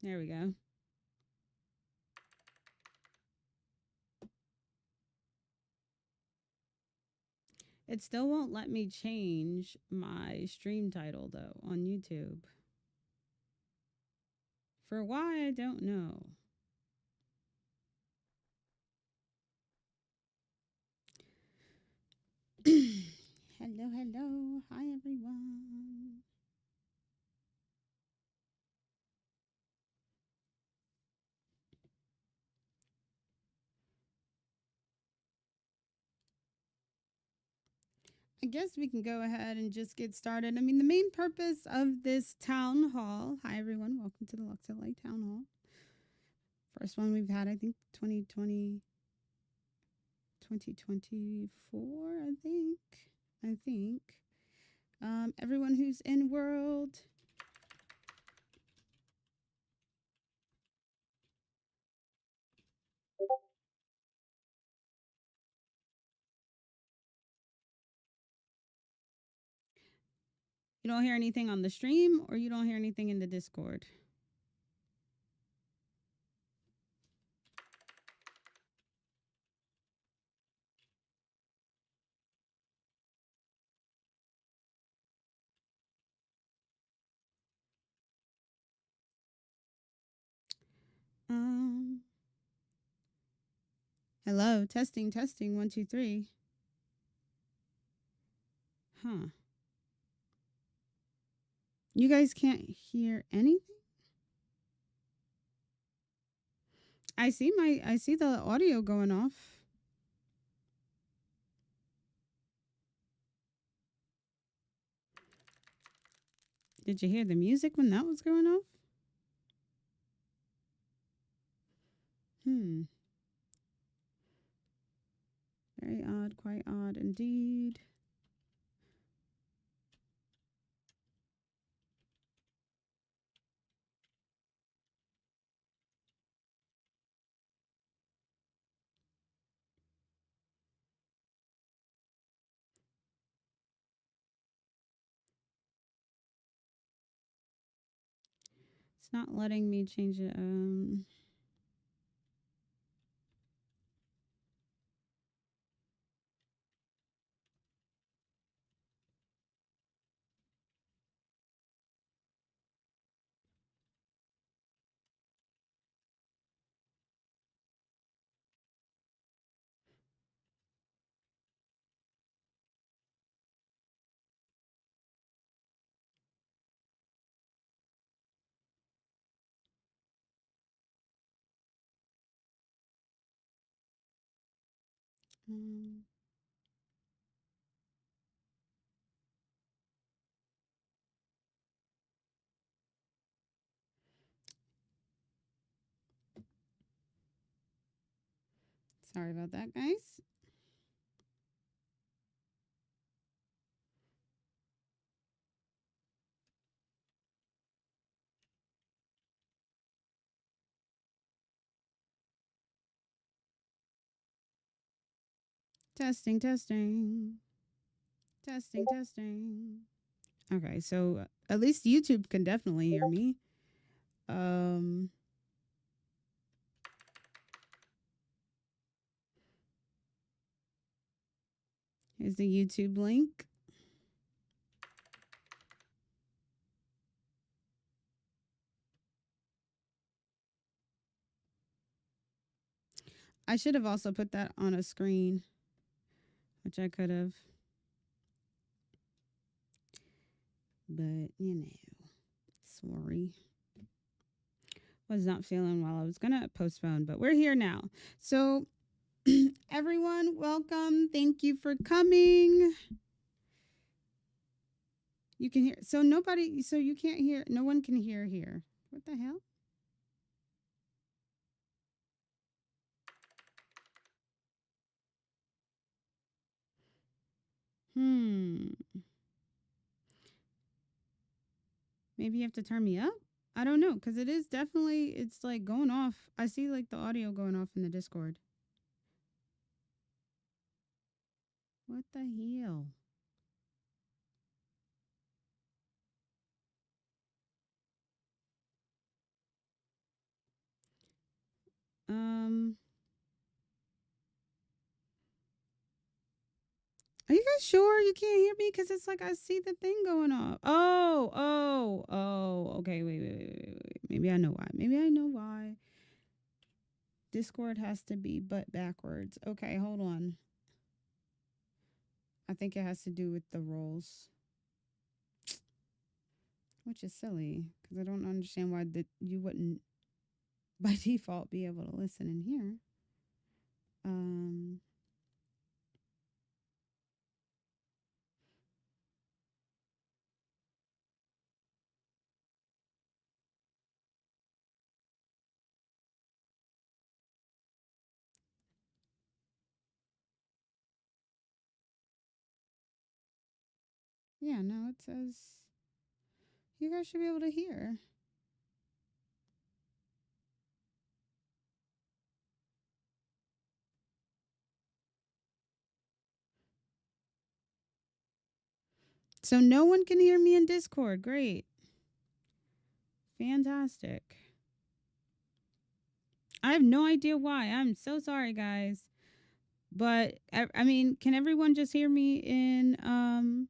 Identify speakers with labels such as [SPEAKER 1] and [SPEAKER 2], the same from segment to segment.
[SPEAKER 1] There we go. It still won't let me change my stream title though on YouTube. For why, I don't know. Hello, hello. Hi, everyone. I guess we can go ahead and just get started. I mean, the main purpose of this town hall. Hi, everyone. Welcome to the Luxe Town Hall. First one we've had, I think, 2024, I think. Everyone who's in world. You don't hear anything on the stream or you don't hear anything in the Discord. Um, Hello, testing, testing, 1, 2, 3. Huh. You guys can't hear anything? I see the audio going off. Did you hear the music when that was going off? Very odd, quite odd indeed. It's not letting me change it. um Sorry about that, guys. Testing, testing. Testing, testing. Okay, so at least YouTube can definitely hear me. Here's the YouTube link. I should have also put that on a screen, which I could have. But, sorry. Was not feeling well. I was going to postpone, but we're here now. So, everyone, welcome. Thank you for coming. You can hear. So, you can't hear. No one can hear here. What the hell? Maybe you have to turn me up? I don't know, because it's like going off. I see like the audio going off in the Discord. What the hell? Are you guys sure you can't hear me? Because it's like I see the thing going off. Oh. Okay, wait. Maybe I know why. Maybe I know why. Discord has to be but backwards. Okay, hold on. I think it has to do with the roles, which is silly because I don't understand why you wouldn't by default be able to listen in here. Um, yeah, no, it says you guys should be able to hear. So no one can hear me in Discord. Great. Fantastic. I have no idea why. I'm so sorry, guys. But I mean, can everyone just hear me in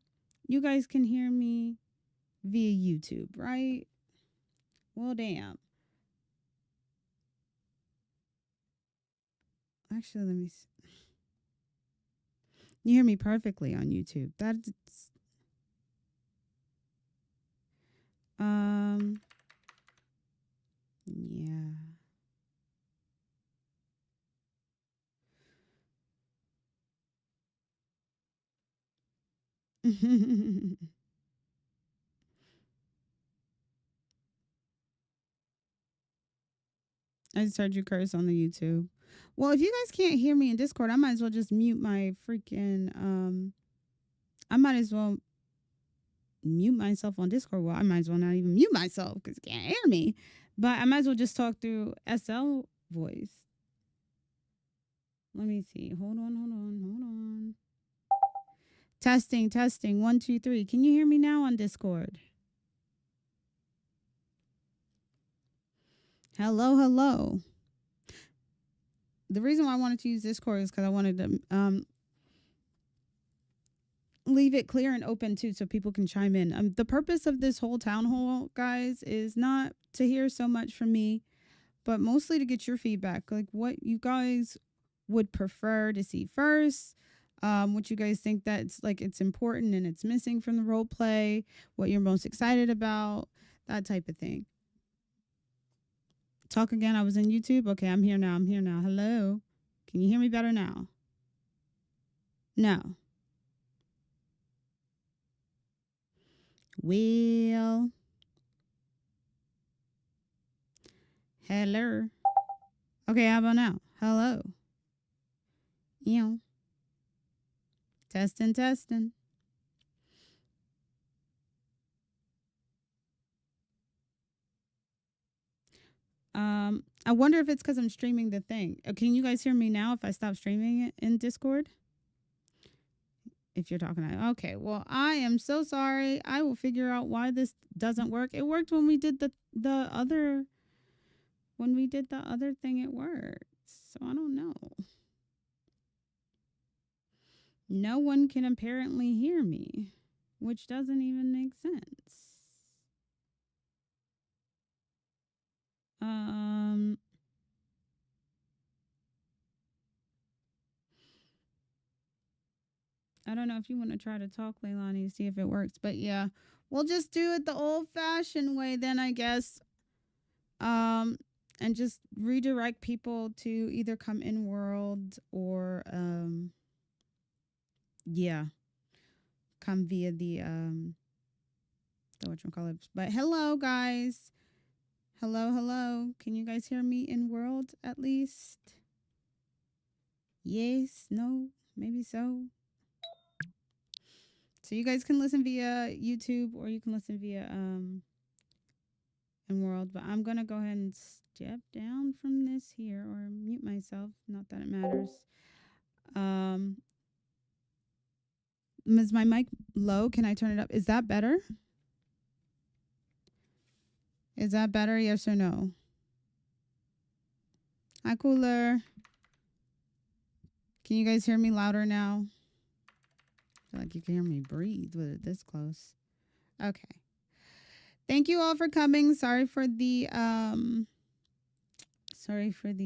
[SPEAKER 1] you guys can hear me via YouTube, right? Well, damn. Actually, let me see. You hear me perfectly on YouTube. That's yeah. I just heard you curse on the YouTube. Well, if you guys can't hear me in Discord, I might as well just mute my freaking I might as well mute myself on Discord. Well, I might as well not even mute myself because you can't hear me. But I might as well just talk through SL voice. Let me see. Hold on. Testing. 1, 2, 3. Can you hear me now on Discord? Hello. The reason why I wanted to use Discord is because I wanted to leave it clear and open too so people can chime in. The purpose of this whole town hall, guys, is not to hear so much from me, but mostly to get your feedback, like what you guys would prefer to see first, what you guys think that's like it's important and it's missing from the role play, what you're most excited about, that type of thing. Talk again. I was in YouTube. Okay, I'm here now. Hello. Can you hear me better now? No. Well, hello. Okay, how about now? Hello. Yeah. Testing. I wonder if it's because I'm streaming the thing. Can you guys hear me now if I stop streaming it in Discord? If you're talking to okay, well, I am so sorry. I will figure out why this doesn't work. It worked when we did the other thing, it worked. So I don't know. No one can apparently hear me, which doesn't even make sense. I don't know if you want to try to talk, Leilani, see if it works. But yeah, we'll just do it the old fashioned way then, I guess. And just redirect people to either come in world or yeah, come via the whatchamacallit. But hello guys. Hello. Can you guys hear me in world at least? Yes, no, maybe so. So you guys can listen via YouTube or you can listen via in world, but I'm gonna go ahead and step down from this here or mute myself. Not that it matters. Is my mic low? Can I turn it up? Is that better? Is that better? Yes or no? Hi, cooler. Can you guys hear me louder now? feel like you can hear me breathe with it this close. Okay. Thank you all for coming. Sorry for the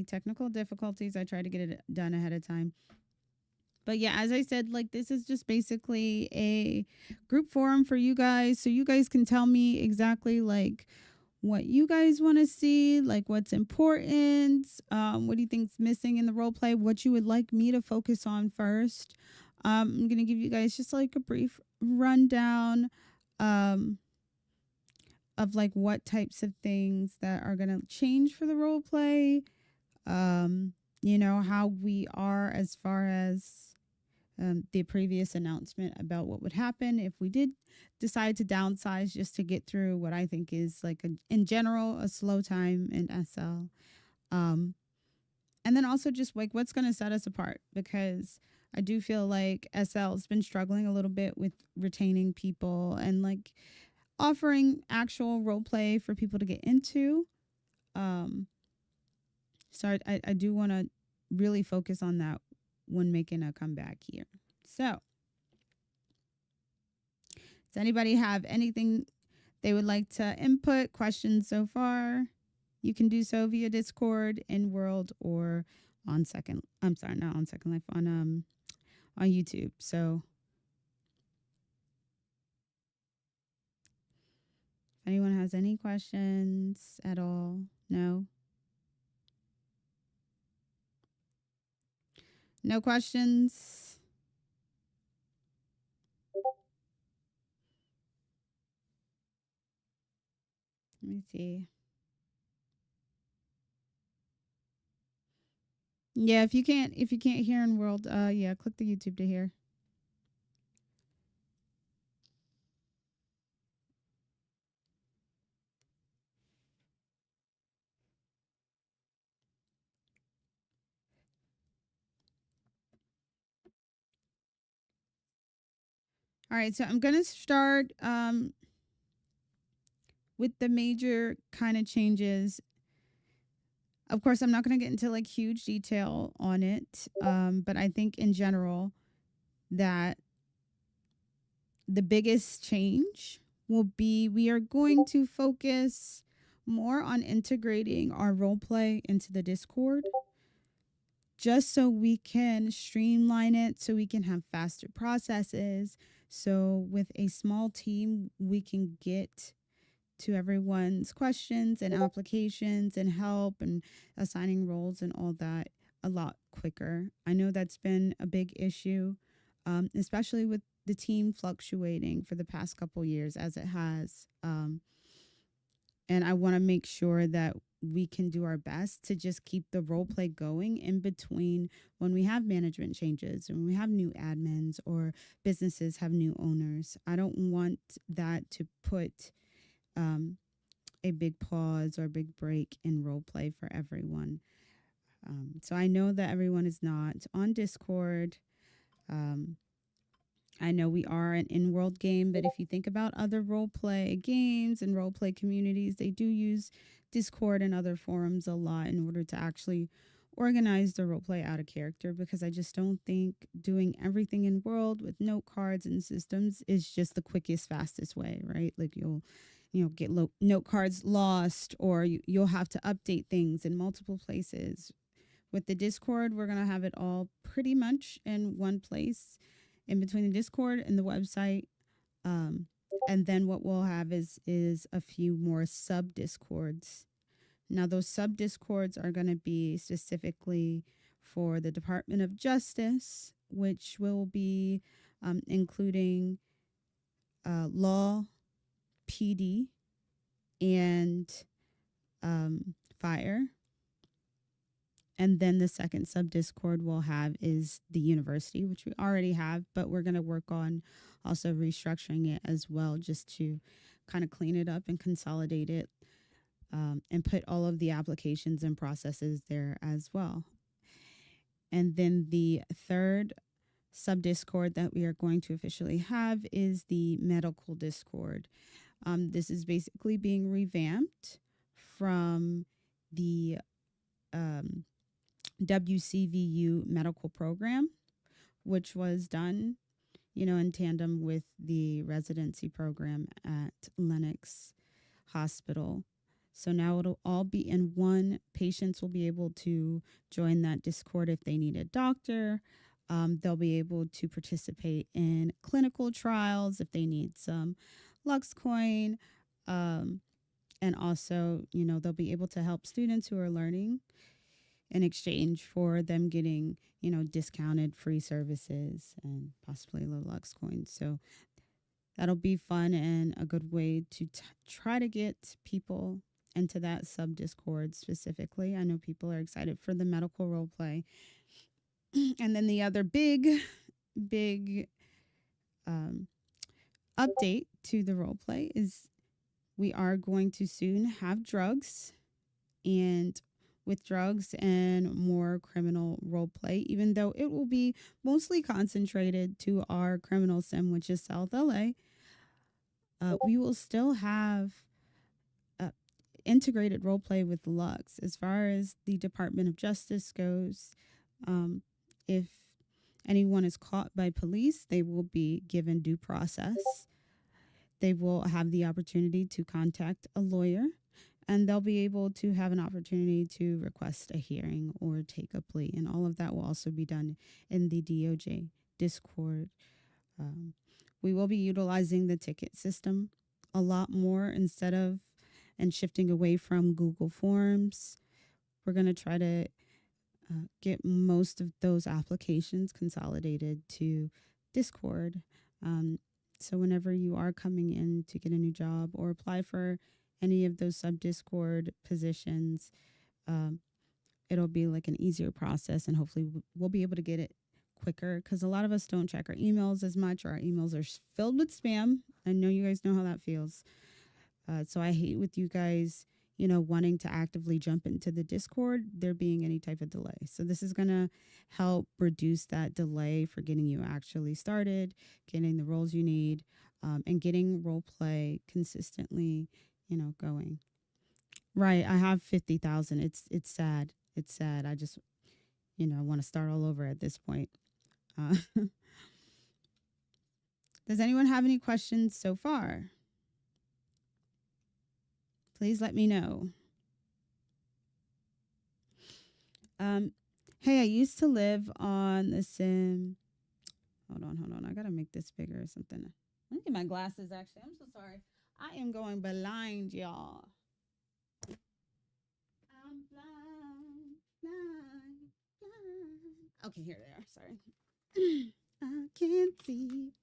[SPEAKER 1] technical difficulties. I tried to get it done ahead of time. But yeah, as I said, like this is just basically a group forum for you guys. So you guys can tell me exactly like what you guys want to see, like what's important, what do you think's missing in the role play, what you would like me to focus on first. I'm gonna give you guys just like a brief rundown of like what types of things that are gonna change for the role play. How we are as far as the previous announcement about what would happen if we did decide to downsize just to get through what I think is like in general a slow time in SL. And then also just like what's going to set us apart, because I do feel like SL has been struggling a little bit with retaining people and like offering actual role play for people to get into. So I do want to really focus on that when making a comeback here. So, does anybody have anything they would like to input, questions so far? You can do so via Discord, in World, or on Second. I'm sorry, not on Second Life, on YouTube. So, if anyone has any questions at all, no. No questions. Let me see. Yeah, if you can't hear in World, yeah, click the YouTube to hear. All right, so I'm gonna start with the major kind of changes. Of course, I'm not going to get into like huge detail on it, but I think in general that the biggest change will be we are going to focus more on integrating our role play into the Discord, just so we can streamline it, so we can have faster processes. So with a small team, we can get to everyone's questions and applications and help and assigning roles and all that a lot quicker. I know that's been a big issue, especially with the team fluctuating for the past couple years as it has. And I want to make sure that we can do our best to just keep the role play going in between when we have management changes and we have new admins or businesses have new owners. I don't want that to put a big pause or a big break in role play for everyone. So I know that everyone is not on Discord. I know we are an in-world game, but if you think about other role play games and role play communities, they do use Discord and other forums a lot in order to actually organize the role play out of character, because I just don't think doing everything in world with note cards and systems is just the quickest, fastest way, right? Like you'll get note cards lost, or you'll have to update things in multiple places. With the Discord, we're going to have it all pretty much in one place in between the Discord and the website. And then what we'll have is a few more sub Discords. Now, those sub Discords are going to be specifically for the Department of Justice, which will be including law, PD, and fire. And then the second sub Discord we'll have is the university, which we already have, but we're going to work on also restructuring it as well, just to kind of clean it up and consolidate it, and put all of the applications and processes there as well. And then the third sub Discord that we are going to officially have is the medical Discord. This is basically being revamped from the WCVU medical program, which was done in tandem with the residency program at Lenox Hospital. So now it'll all be in one. Patients will be able to join that Discord if they need a doctor. They'll be able to participate in clinical trials if they need some Lux coin. Um, and also, they'll be able to help students who are learning in exchange for them getting, discounted free services and possibly low Lux coins. So that'll be fun and a good way to try to get people into that sub Discord specifically. I know people are excited for the medical role play. And then the other big um, update to the role play is we are going to soon have drugs, and with drugs and more criminal role play, even though it will be mostly concentrated to our criminal sim, which is South LA. We will still have integrated role play with Lux as far as the Department of Justice goes. If anyone is caught by police, they will be given due process. They will have the opportunity to contact a lawyer, and they'll be able to have an opportunity to request a hearing or take a plea. And all of that will also be done in the DOJ Discord. We will be utilizing the ticket system a lot more instead of and shifting away from Google Forms. We're going to try to get most of those applications consolidated to Discord. So whenever you are coming in to get a new job or apply for any of those sub Discord positions, it'll be like an easier process, and hopefully we'll be able to get it quicker, because a lot of us don't check our emails as much, or our emails are filled with spam. I know you guys know how that feels. So I hate with you guys, wanting to actively jump into the Discord, there being any type of delay. So this is going to help reduce that delay for getting you actually started, getting the roles you need, and getting role play consistently, going. Right. I have 50,000. It's sad. It's sad. I just, want to start all over at this point. Does anyone have any questions so far? Please let me know. Hey, I used to live on the sim. Hold on. I gotta make this bigger or something. Let me get my glasses, actually. I'm so sorry. I am going blind, y'all. I'm blind. Okay, here they are. Sorry. I can't see.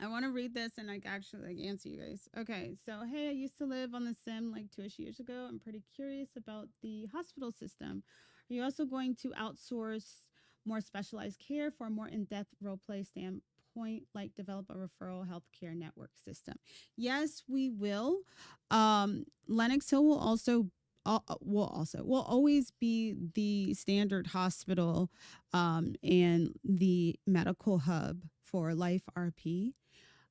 [SPEAKER 1] I want to read this and actually answer you guys. Okay, so hey, I used to live on the sim like 2-ish years ago. I'm pretty curious about the hospital system. Are you also going to outsource more specialized care for a more in-depth role play standpoint, like develop a referral healthcare network system? Yes, we will. Lenox Hill will also will always be the standard hospital and the medical hub for Life RP.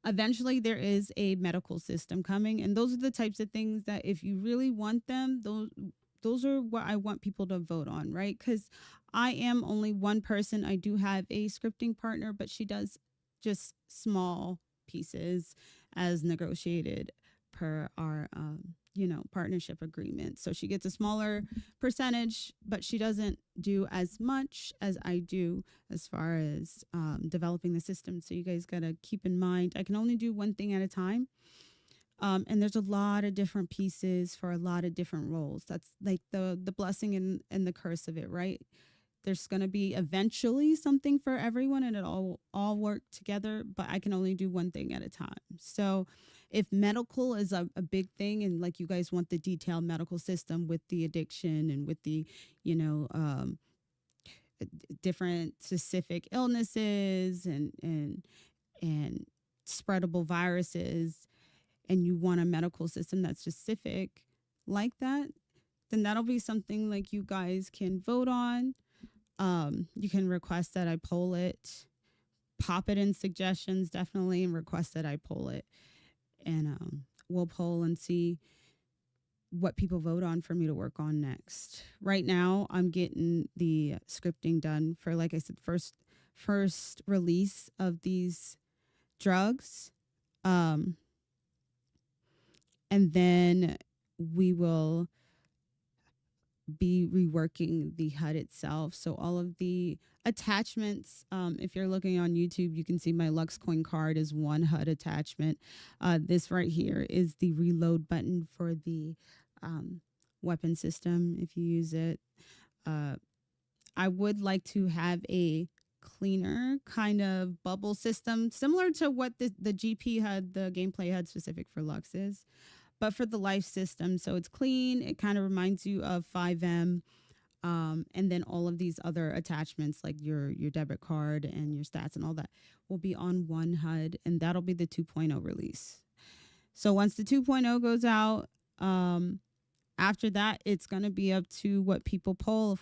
[SPEAKER 1] Eventually there is a medical system coming, and those are the types of things that if you really want them, those are what I want people to vote on, right? Because I am only one person. I do have a scripting partner, but she does just small pieces as negotiated per our partnership agreement. So she gets a smaller percentage, but she doesn't do as much as I do as far as developing the system. So you guys got to keep in mind, I can only do one thing at a time. And there's a lot of different pieces for a lot of different roles. That's like the blessing and the curse of it, right? There's going to be eventually something for everyone, and it all work together, but I can only do one thing at a time. So if medical is a big thing, and like you guys want the detailed medical system with the addiction and with the, different specific illnesses and spreadable viruses, and you want a medical system that's specific like that, then that'll be something like you guys can vote on. You can request that I poll it, pop it in suggestions, definitely, and request that I poll it. And we'll poll and see what people vote on for me to work on next. Right now, I'm getting the scripting done for, like I said, first release of these drugs. Um, and then we will be reworking the HUD itself. So all of the attachments, if you're looking on YouTube, you can see my Lux coin card is one HUD attachment. This right here is the reload button for the weapon system. If you use it, I would like to have a cleaner kind of bubble system, similar to what the GP HUD, the gameplay HUD specific for Lux is, but for the life system. So it's clean. It kind of reminds you of 5M. And then all of these other attachments like your debit card and your stats and all that will be on one HUD, and that'll be the 2.0 release. So once the 2.0 goes out, after that, it's going to be up to what people poll.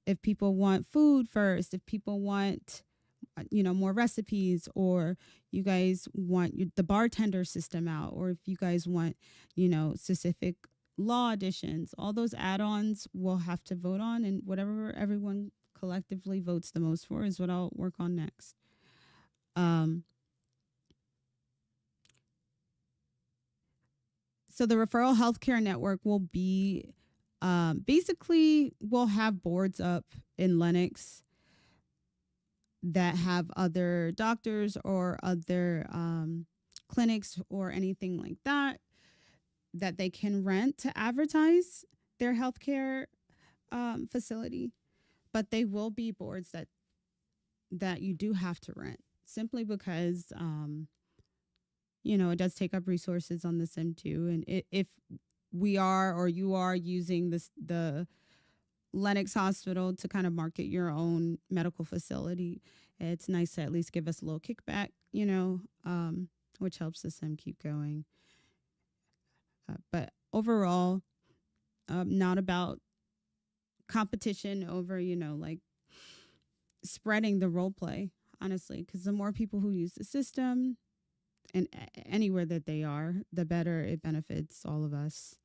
[SPEAKER 1] If people want food first, if people want more recipes, or you guys want the bartender system out, or if you guys want specific law additions, all those add-ons we'll have to vote on, and whatever everyone collectively votes the most for is what I'll work on next. So the referral healthcare network will be basically we'll have boards up in Linux that have other doctors or other clinics or anything like that they can rent to advertise their healthcare facility. But they will be boards that you do have to rent, simply because it does take up resources on the sim too. And if we are, or you are using the Lennox Hospital to kind of market your own medical facility, it's nice to at least give us a little kickback, which helps the sim keep going. But overall, not about competition over, like spreading the role play, honestly, because the more people who use the system and anywhere that they are, the better it benefits all of us,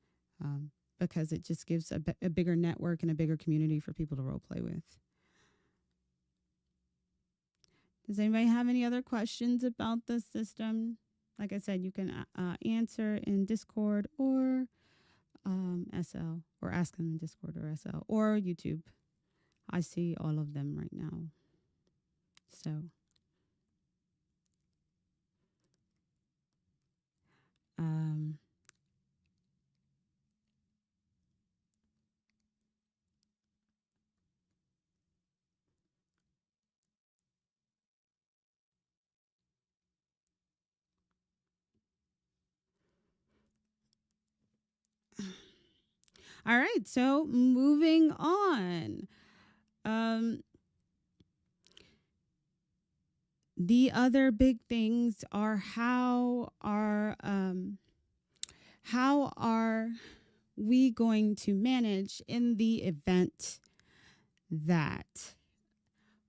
[SPEAKER 1] because it just gives a bigger network and a bigger community for people to role play with. Does anybody have any other questions about the system? Like I said, you can answer in Discord or SL, or ask them in Discord or SL or YouTube. I see all of them right now. So all right, so moving on. The other big things are how are we going to manage in the event that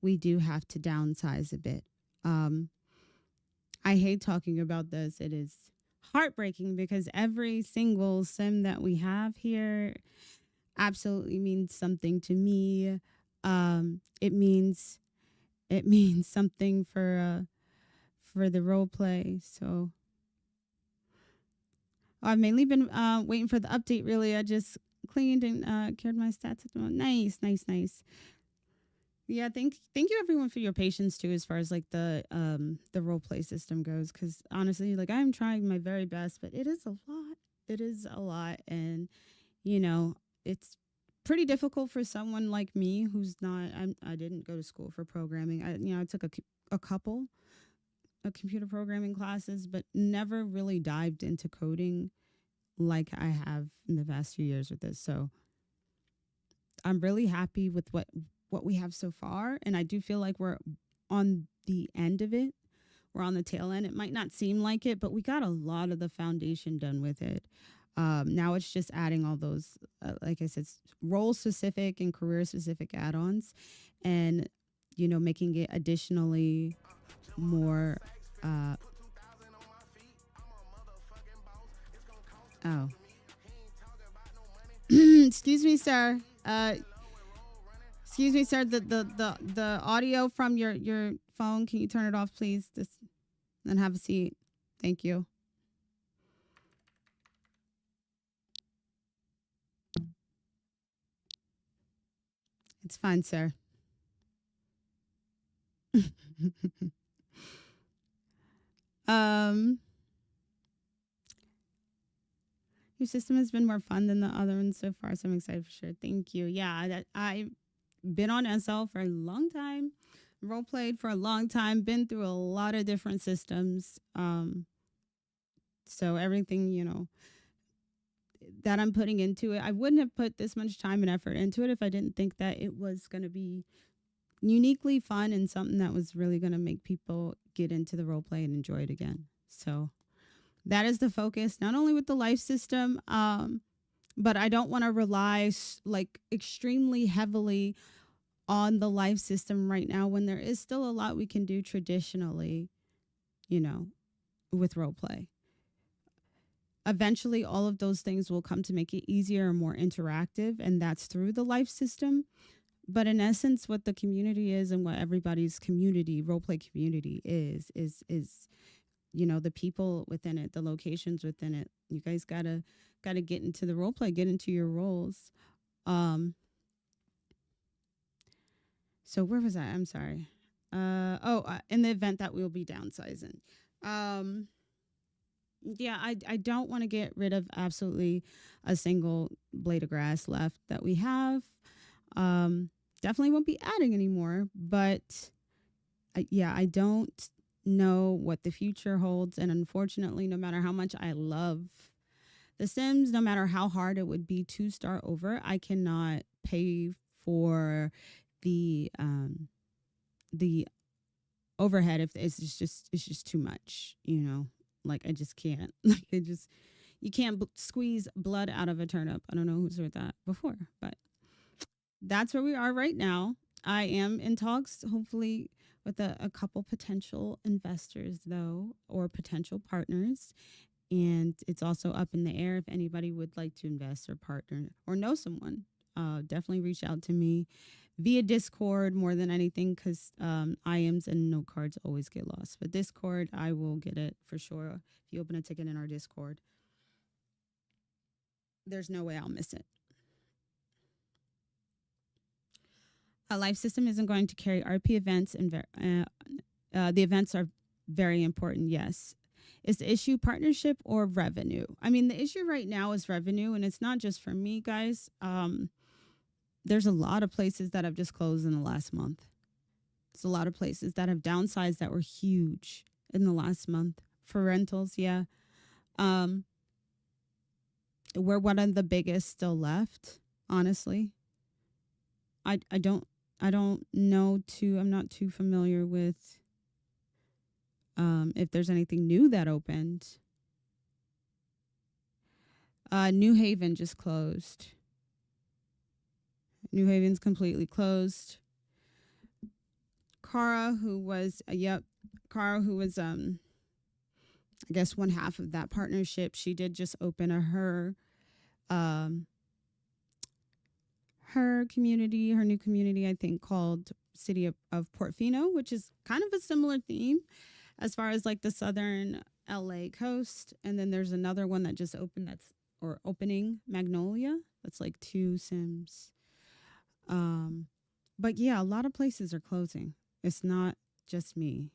[SPEAKER 1] we do have to downsize a bit. I hate talking about this. It is heartbreaking because every single sim that we have here absolutely means something to me. It means something for the role play. So I've mainly been waiting for the update. Really, I just cleaned and cured my stats. Nice. Yeah, thank you everyone for your patience too, as far as like the role play system goes. Because honestly, like I'm trying my very best, but it is a lot. It is a lot, and it's pretty difficult for someone like me who's not. I didn't go to school for programming. I took a couple of computer programming classes, but never really dived into coding like I have in the past few years with this. So I'm really happy with what we have so far, and I do feel like we're on the end of it. We're on the tail end. It might not seem like it, but we got a lot of the foundation done with it. Now it's just adding all those, like I said, role specific and career specific add-ons, and making it additionally more. Oh, excuse me, sir. Excuse me, sir. The audio from your phone. Can you turn it off, please? This, then have a seat. Thank you. It's fine, sir. um, your system has been more fun than the other ones so far, so I'm excited for sure. Thank you. Yeah, I've been on SL for a long time, role played for a long time, been through a lot of different systems. So everything that I'm putting into it, I wouldn't have put this much time and effort into it if I didn't think that it was going to be uniquely fun and something that was really going to make people get into the role play and enjoy it again. So that is the focus, not only with the life system, but I don't want to rely like extremely heavily on the life system right now when there is still a lot we can do traditionally, you know, with role play. Eventually, all of those things will come to make it easier and more interactive, and that's through the life system. But in essence, what the community is and what everybody's community, role play community is the people within it, the locations within it. You guys gotta get into the role play, get into your roles. Um, so where was I? I'm sorry. In the event that we'll be downsizing. Um, yeah, I don't want to get rid of absolutely a single blade of grass left that we have. Um, Definitely won't be adding anymore, but I don't know what the future holds. And unfortunately, no matter how much I love The Sims, no matter how hard it would be to start over, I cannot pay for the overhead if it's just too much, Like I just can't. Like it just you can't squeeze blood out of a turnip. I don't know who's heard that before, but that's where we are right now. I am in talks, hopefully, with a couple potential investors, though, or potential partners. And it's also up in the air if anybody would like to invest or partner or know someone. Definitely reach out to me via Discord more than anything because IMs and note cards always get lost. But Discord, I will get it for sure. If you open a ticket in our Discord, there's no way I'll miss it. A life system isn't going to carry RP events, and the events are very important, yes. Is the issue partnership or revenue? I mean, the issue right now is revenue, and it's not just for me, guys. There's a lot of places that have just closed in the last month. There's a lot of places that have downsized that were huge in the last month for rentals. Yeah, um, we're one of the biggest still left. Honestly, I don't know too. I'm not too familiar with if there's anything new that opened. New Haven just closed. New Haven's completely closed. Cara, who was I guess one half of that partnership, she did just open her community, her new community, I think called City of Portofino, which is kind of a similar theme as far as like the southern LA coast. And then there's another one that just opening Magnolia. That's like 2 Sims. But yeah, a lot of places are closing. It's not just me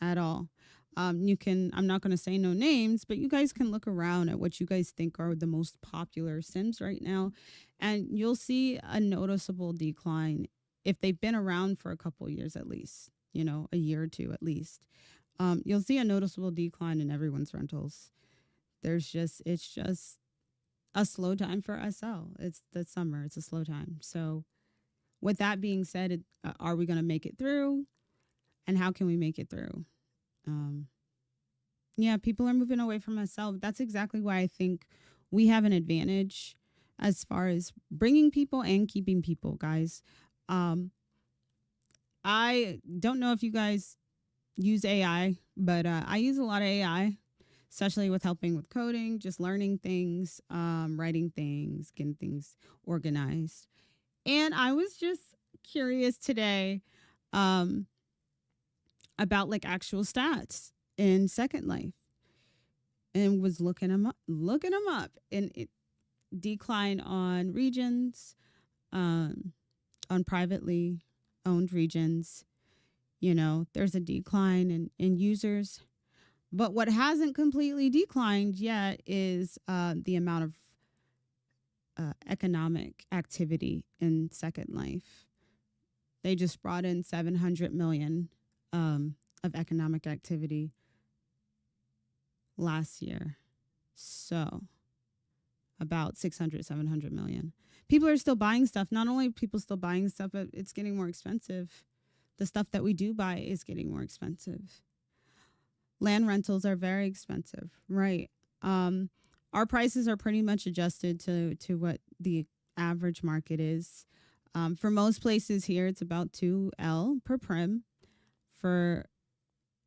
[SPEAKER 1] at all. I'm not going to say no names, but you guys can look around at what you guys think are the most popular Sims right now, and you'll see a noticeable decline if they've been around for a couple years at least, a year or two at least. You'll see a noticeable decline in everyone's rentals. It's just a slow time for SL. It's the summer. It's a slow time. So with that being said, are we going to make it through? And how can we make it through? Yeah, people are moving away from SL. That's exactly why I think we have an advantage as far as bringing people and keeping people, guys. I don't know if you guys use AI, but I use a lot of AI, especially with helping with coding, just learning things, writing things, getting things organized. And I was just curious today um, about like actual stats in Second Life and was looking them up, and it decline on regions, um, on privately owned regions. You know, there's a decline in users. But what hasn't completely declined yet is the amount of economic activity in Second Life. They just brought in 700 million of economic activity last year. So about 600, 700 million. People are still buying stuff. Not only are people still buying stuff, but it's getting more expensive. The stuff that we do buy is getting more expensive. Land rentals are very expensive, right? Our prices are pretty much adjusted to what the average market is. For most places here, it's about 2L per prim. For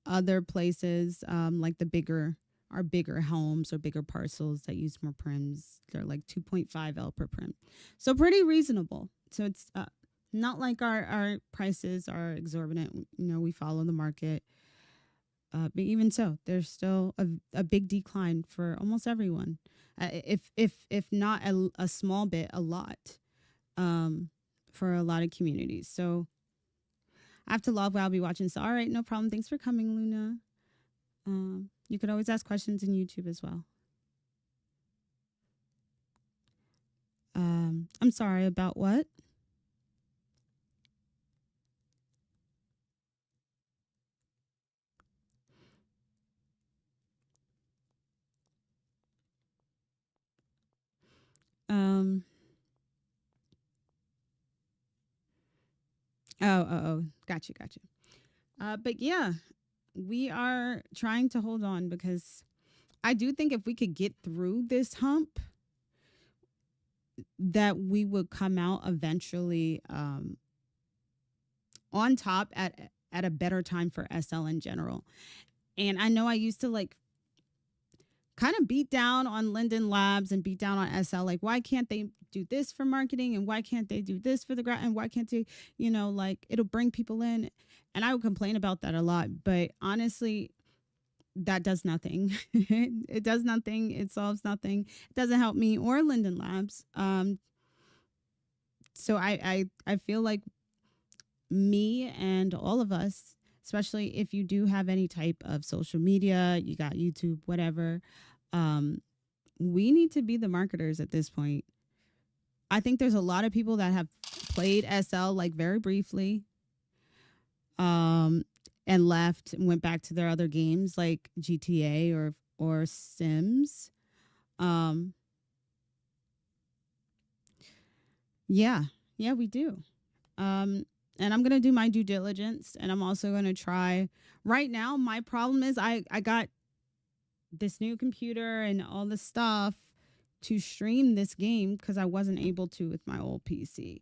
[SPEAKER 1] other places, like our bigger homes or bigger parcels that use more prims, they're like 2.5L per prim. So pretty reasonable. So it's not like our prices are exorbitant. You know, we follow the market. But even so, there's still a big decline for almost everyone. If not a small bit, a lot, for a lot of communities. So I have to log while I'll be watching. So all right, no problem. Thanks for coming, Luna. You could always ask questions in YouTube as well. I'm sorry about what? Um. Oh. Got you. But yeah, we are trying to hold on because I do think if we could get through this hump, that we would come out eventually on top at a better time for SL in general. And I know I used to like kind of beat down on Linden Labs and beat down on SL. Like, why can't they do this for marketing? And why can't they do this for the grad? And why can't they, you know, like it'll bring people in? And I would complain about that a lot. But honestly, that does nothing. It does nothing. It solves nothing. It doesn't help me or Linden Labs. So I feel like me and all of us, especially if you do have any type of social media, you got YouTube, whatever, we need to be the marketers at this point. I think there's a lot of people that have played SL like very briefly, and left and went back to their other games like GTA or Sims. Um, yeah, we do. And I'm gonna do my due diligence, and I'm also gonna try. Right now, my problem is I got this new computer and all this stuff to stream this game because I wasn't able to with my old PC.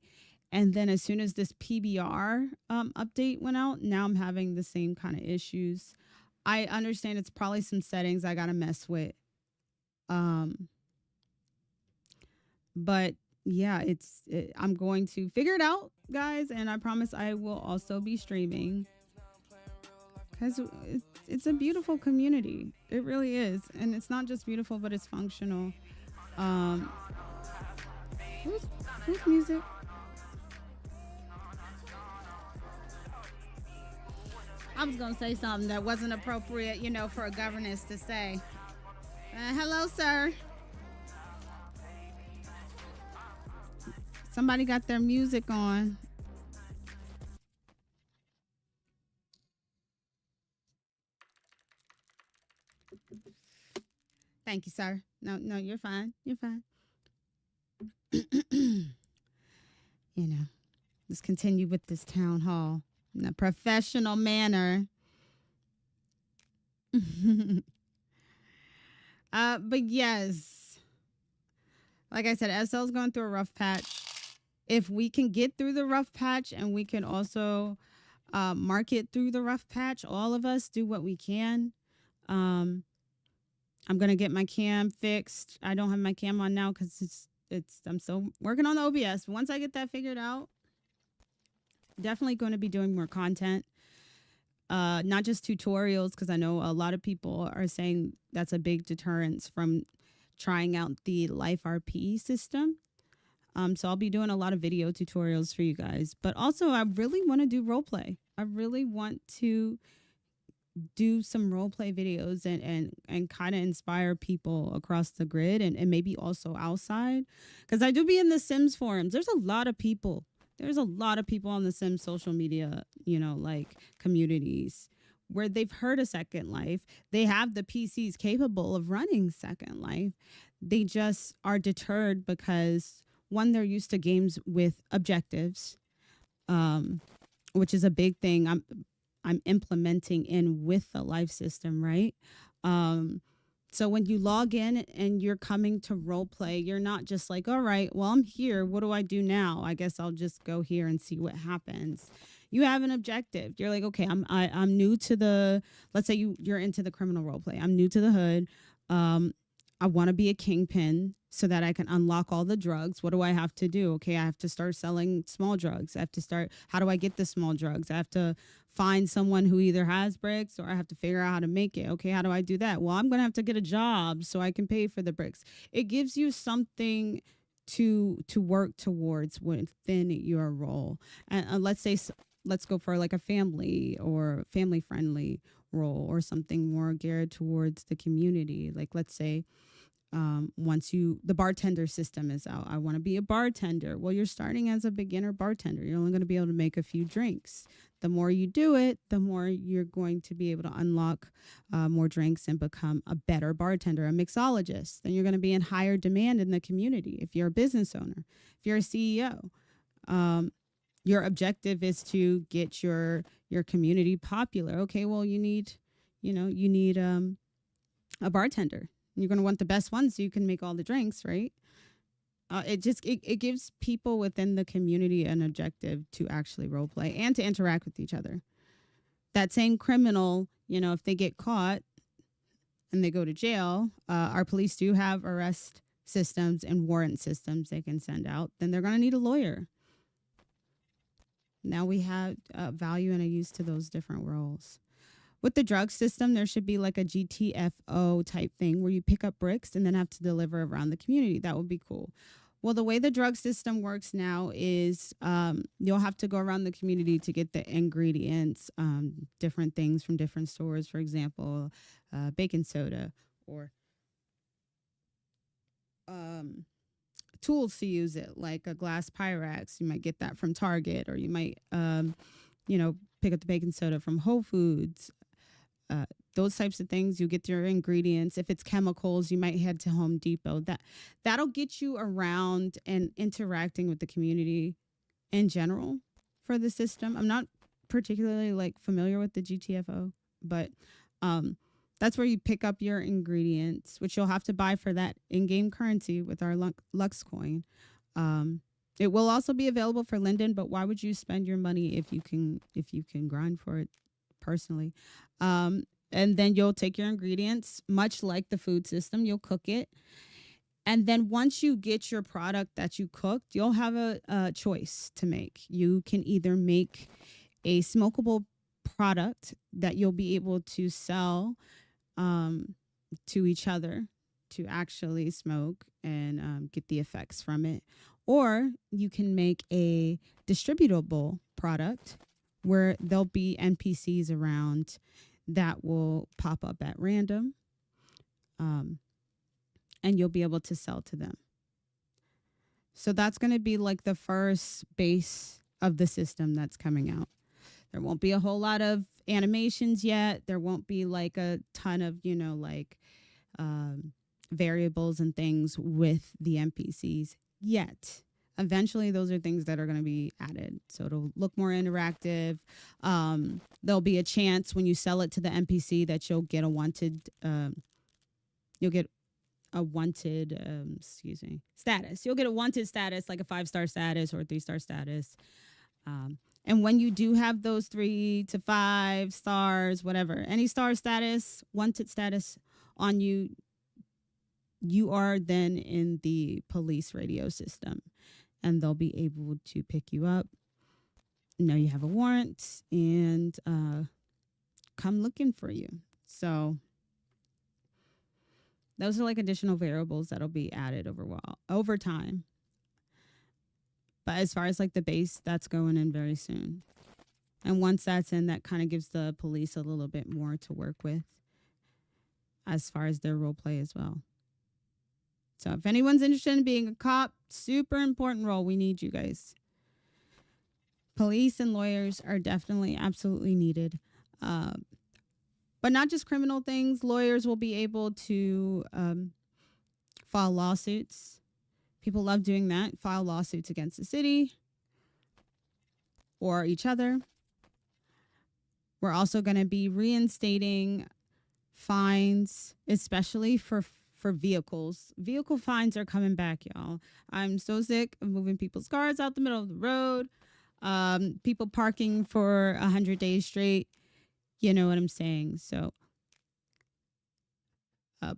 [SPEAKER 1] And then as soon as this PBR update went out, now I'm having the same kind of issues. I understand it's probably some settings I gotta mess with. Um, but yeah, I'm going to figure it out, guys, and I promise I will also be streaming because it's a beautiful community. It really is, and it's not just beautiful, but it's functional. Um, who's music? I was gonna say something that wasn't appropriate, you know, for a governess to say. Hello, sir. Somebody got their music on. Thank you, sir. No, you're fine. You're fine. You know, let's continue with this town hall in a professional manner. But yes, like I said, SL's going through a rough patch. If we can get through the rough patch and we can also market through the rough patch, all of us do what we can. I'm gonna get my cam fixed. I don't have my cam on now because I'm still working on the OBS. Once I get that figured out, definitely going to be doing more content, not just tutorials, because I know a lot of people are saying that's a big deterrence from trying out the Life RP system. So I'll be doing a lot of video tutorials for you guys. But also, I really want to do role play. I really want to do some role play videos and kind of inspire people across the grid and maybe also outside. Because I do be in the Sims forums. There's a lot of people. There's a lot of people on the Sims social media, like communities where they've heard of Second Life. They have the PCs capable of running Second Life. They just are deterred because one, they're used to games with objectives, um, which is a big thing. I'm implementing in with the life system, right? Um, so when you log in and you're coming to role play, you're not just like, all right, well, I'm here. What do I do now? I guess I'll just go here and see what happens. You have an objective. You're like, okay, I'm new to the. Let's say you're into the criminal role play. I'm new to the hood. I want to be a kingpin so that I can unlock all the drugs. What do I have to do? Okay, I have to start selling small drugs. I have to start. How do I get the small drugs? I have to find someone who either has bricks or I have to figure out how to make it. Okay, how do I do that? Well, I'm going to have to get a job so I can pay for the bricks. It gives you something to work towards within your role. And let's go for like a family or family friendly role or something more geared towards the community. Like let's say once the bartender system is out, I want to be a bartender. Well, you're starting as a beginner bartender. You're only going to be able to make a few drinks. The more you do it, the more you're going to be able to unlock more drinks and become a better bartender, a mixologist. Then you're going to be in higher demand in the community. If you're a business owner, if you're a CEO, your objective is to get your community popular. Okay, well, you need a bartender. You're going to want the best ones so you can make all the drinks, right? It gives people within the community an objective to actually role play and to interact with each other. That same criminal, if they get caught and they go to jail, our police do have arrest systems and warrant systems they can send out. Then they're going to need a lawyer. Now we have value and a use to those different roles. With the drug system, there should be like a GTFO type thing where you pick up bricks and then have to deliver around the community. That would be cool. Well, the way the drug system works now is you'll have to go around the community to get the ingredients, different things from different stores, for example, baking soda or tools to use it, like a glass Pyrex. You might get that from Target, or you might, pick up the baking soda from Whole Foods. Those types of things, you get your ingredients. If it's chemicals, you might head to Home Depot. That'll get you around and interacting with the community in general for the system. I'm not particularly familiar with the GTFO, but that's where you pick up your ingredients, which you'll have to buy for that in-game currency with our Luxe coin. It will also be available for Linden, but why would you spend your money if you can grind for it personally? And then you'll take your ingredients, much like the food system, you'll cook it. And then once you get your product that you cooked, you'll have a choice to make. You can either make a smokable product that you'll be able to sell to each other to actually smoke and get the effects from it. Or you can make a distributable product where there'll be NPCs around that will pop up at random, and you'll be able to sell to them. So that's going to be like the first base of the system that's coming out. There won't be a whole lot of animations yet. There won't be like a ton of, variables and things with the NPCs yet. Eventually, those are things that are going to be added. So it'll look more interactive. There'll be a chance when you sell it to the NPC that you'll get a wanted status. You'll get a wanted status, like a 5-star status or a 3-star status. And when you do have those 3 to 5 stars, whatever, any star status, wanted status on you, you are then in the police radio system, and they'll be able to pick you up know you have a warrant and come looking for you. So those are like additional variables that'll be added over time. But as far as like the base, that's going in very soon. And once that's in, that kind of gives the police a little bit more to work with as far as their role play as well. So if anyone's interested in being a cop, super important role. We need you guys. Police and lawyers are definitely absolutely needed. But not just criminal things. Lawyers will be able to file lawsuits. People love doing that. File lawsuits against the city or each other. We're also going to be reinstating fines, especially for vehicles. Vehicle fines are coming back, y'all. I'm so sick of moving people's cars out the middle of the road. People parking for 100 days straight. You know what I'm saying? So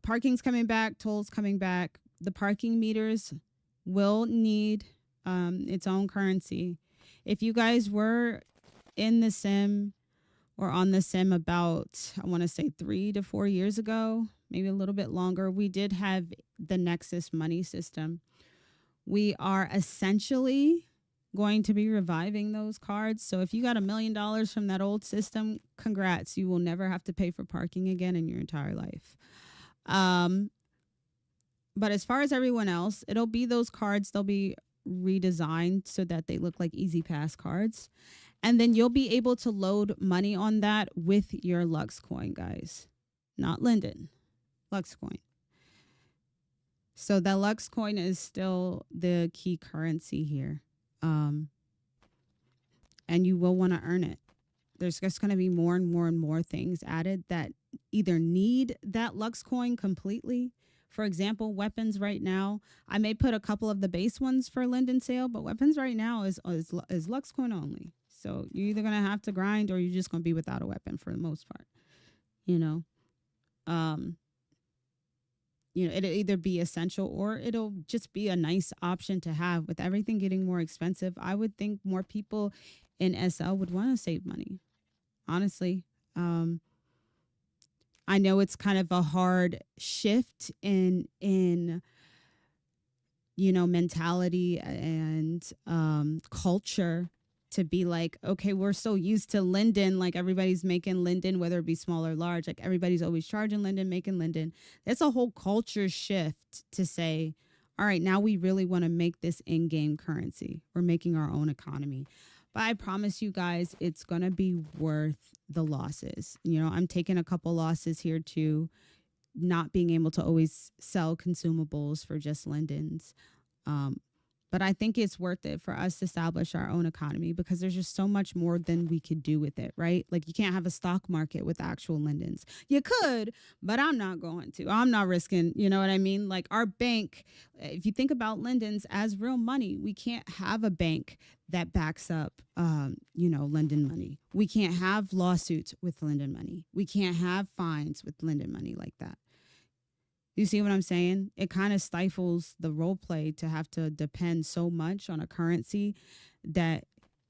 [SPEAKER 1] parking's coming back, tolls coming back. The parking meters will need its own currency. If you guys were in the sim or on the sim about, I want to say 3 to 4 years ago, maybe a little bit longer, we did have the Nexus money system. We are essentially going to be reviving those cards. So if you got $1 million from that old system, congrats. You will never have to pay for parking again in your entire life. But as far as everyone else, it'll be those cards. They'll be redesigned so that they look like Easy Pass cards. And then you'll be able to load money on that with your Lux coin, guys. Not Linden. Lux coin. So the Lux coin is still the key currency here. And you will want to earn it. There's just going to be more and more and more things added that either need that Lux coin completely. For example, weapons right now, I may put a couple of the base ones for Linden sale, but weapons right now is Lux coin only. So you're either going to have to grind or you're just going to be without a weapon for the most part. It'll either be essential or it'll just be a nice option to have. With everything getting more expensive, I would think more people in SL would want to save money. Honestly, I know it's kind of a hard shift in mentality and culture to be like, okay, we're so used to Linden, like everybody's making Linden, whether it be small or large, like everybody's always charging Linden, making Linden. That's a whole culture shift to say, all right, now we really want to make this in-game currency. We're making our own economy. But I promise you guys, it's going to be worth the losses. I'm taking a couple losses here too, not being able to always sell consumables for just Lindens. But I think it's worth it for us to establish our own economy because there's just so much more than we could do with it, right? Like you can't have a stock market with actual Lindens. You could, but I'm not going to. I'm not risking, you know what I mean? Like our bank, if you think about Lindens as real money, we can't have a bank that backs up, Linden money. We can't have lawsuits with Linden money. We can't have fines with Linden money like that. You see what I'm saying? It kind of stifles the role play to have to depend so much on a currency that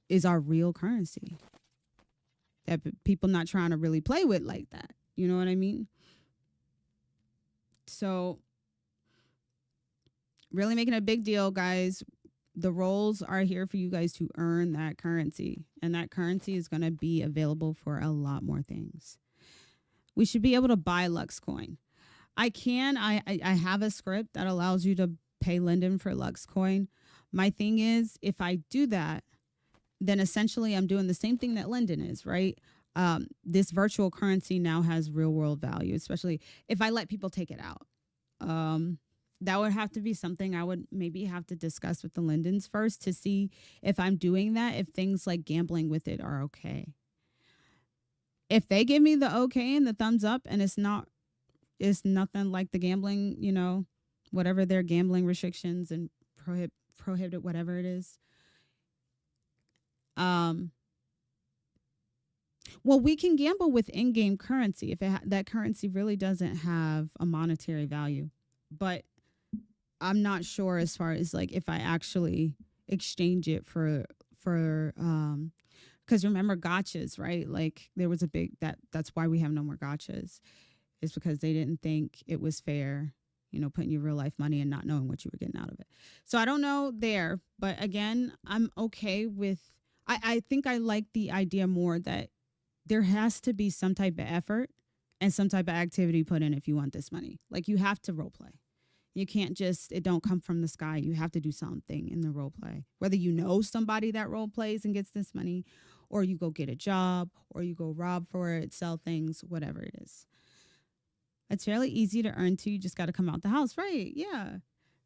[SPEAKER 1] is our real currency. That people not trying to really play with like that. You know what I mean? So really making a big deal, guys. The roles are here for you guys to earn that currency. And that currency is going to be available for a lot more things. We should be able to buy Lux coin. I have a script that allows you to pay Linden for Lux coin. My thing is, if I do that, then essentially I'm doing the same thing that Linden is, right? This virtual currency now has real world value, especially if I let people take it out. That would have to be something I would maybe have to discuss with the Lindens first to see if I'm doing that, if things like gambling with it are okay. If they give me the okay and the thumbs up and it's nothing like the gambling, whatever their gambling restrictions and prohibited, whatever it is. Well, we can gamble with in-game currency if that currency really doesn't have a monetary value. But I'm not sure as far as like if I actually exchange it for Because remember gotchas, right? Like there was a big that's why we have no more gotchas. Is because they didn't think it was fair, putting your real life money and not knowing what you were getting out of it. So I don't know there, but again, I'm okay with I think I like the idea more that there has to be some type of effort and some type of activity put in if you want this money. Like you have to role play. You can't just it don't come from the sky. You have to do something in the role play. Whether you know somebody that role plays and gets this money, or you go get a job, or you go rob for it, sell things, whatever it is. It's fairly easy to earn too. You just got to come out the house, right? Yeah,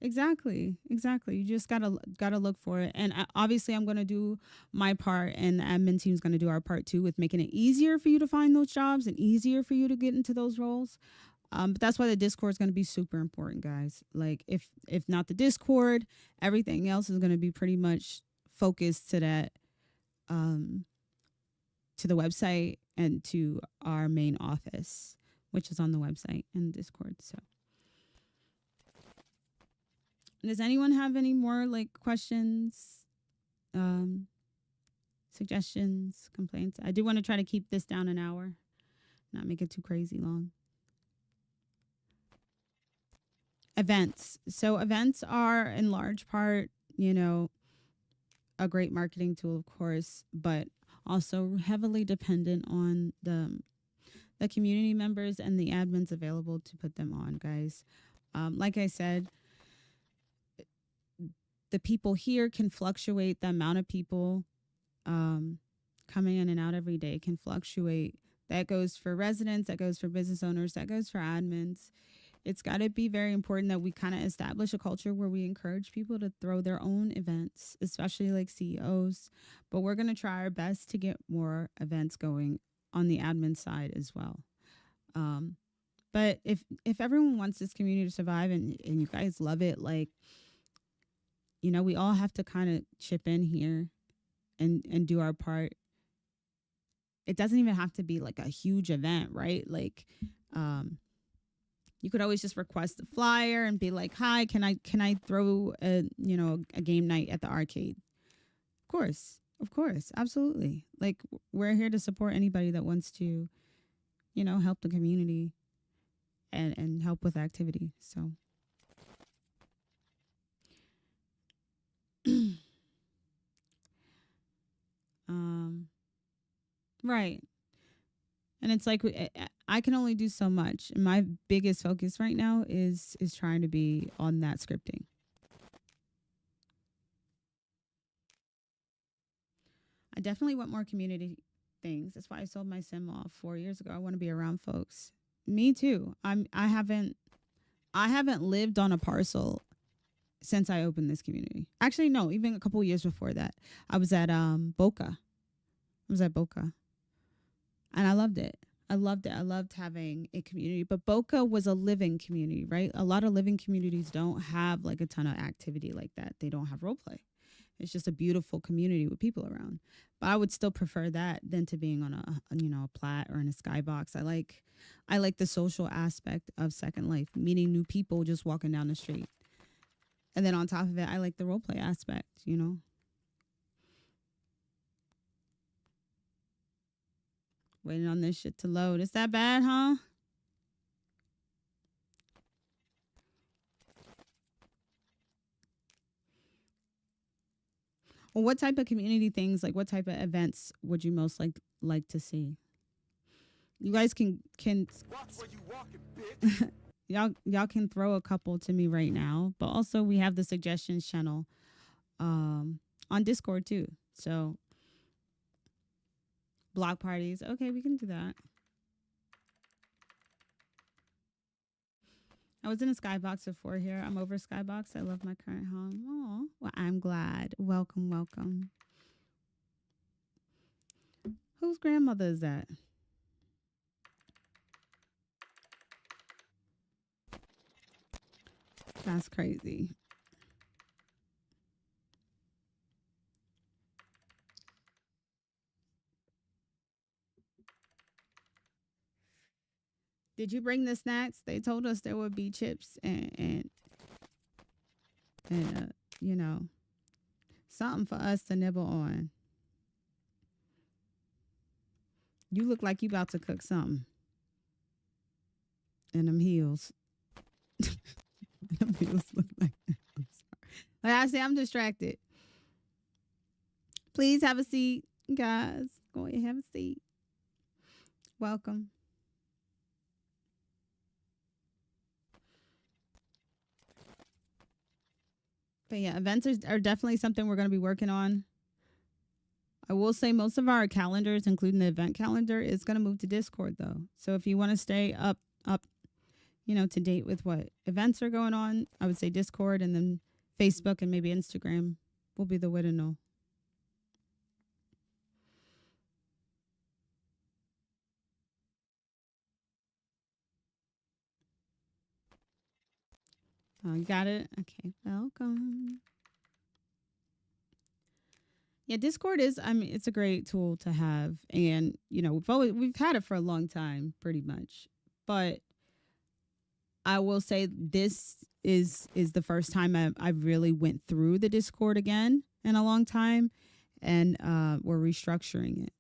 [SPEAKER 1] exactly. You just gotta look for it. And obviously, I'm gonna do my part, and the admin team's gonna do our part too with making it easier for you to find those jobs and easier for you to get into those roles. But that's why the Discord is gonna be super important, guys. Like if not the Discord, everything else is gonna be pretty much focused to that, um, to the website and to our main office, which is on the website and Discord. So, does anyone have any more like questions, um, suggestions, complaints? I do want to try to keep this down an hour, not make it too crazy long. Events. So, events are in large part, a great marketing tool, of course, but also heavily dependent on the community members and the admins available to put them on, guys. Like I said, the people here can fluctuate. The amount of people coming in and out every day can fluctuate. That goes for residents, that goes for business owners, that goes for admins. It's got to be very important that we kind of establish a culture where we encourage people to throw their own events, especially like CEOs. But we're going to try our best to get more events going on the admin side as well. But if everyone wants this community to survive and you guys love it, like, we all have to kind of chip in here and do our part. It doesn't even have to be like a huge event, right? Like, you could always just request a flyer and be like, "Hi, can I throw a game night at the arcade?" Of course, absolutely. Like we're here to support anybody that wants to, help the community and help with activity. So, right. And it's like I can only do so much. And my biggest focus right now is trying to be on that scripting. I definitely want more community things. That's why I sold my sim off 4 years ago. I want to be around folks. Me too. I haven't lived on a parcel since I opened this community. Actually, no, even a couple of years before that. I was at Boca. And I loved it. I loved it. I loved having a community. But Boca was a living community, right? A lot of living communities don't have like a ton of activity like that. They don't have role play. It's just a beautiful community with people around. But I would still prefer that than to being on a plat or in a skybox. I like the social aspect of Second Life, meeting new people just walking down the street. And then on top of it, I like the role play aspect, Waiting on this shit to load. Is that bad, huh? Well, what type of community things, like what type of events would you most like to see? You guys can
[SPEAKER 2] Watch where you walking, bitch.
[SPEAKER 1] y'all can throw a couple to me right now, but also we have the suggestions channel on Discord too. So block parties. Okay, we can do that. I was in a skybox before here. I'm over skybox. I love my current home. Oh, well, I'm glad. Welcome. Whose grandmother is that? That's crazy. Did you bring the snacks? They told us there would be chips and you know, something for us to nibble on. You look like you about to cook something in them heels. Them heels look like that. Like I say, I'm distracted. Please have a seat, guys. Go ahead, have a seat. Welcome. But yeah, events are definitely something we're going to be working on. I will say most of our calendars, including the event calendar, is going to move to Discord though. So if you want to stay up, to date with what events are going on, I would say Discord, and then Facebook and maybe Instagram will be the way to know. Oh, you got it? Okay, welcome. Yeah, Discord is, I mean, it's a great tool to have, and we've had it for a long time pretty much. But I will say this is the first time I really went through the Discord again in a long time, and we're restructuring it.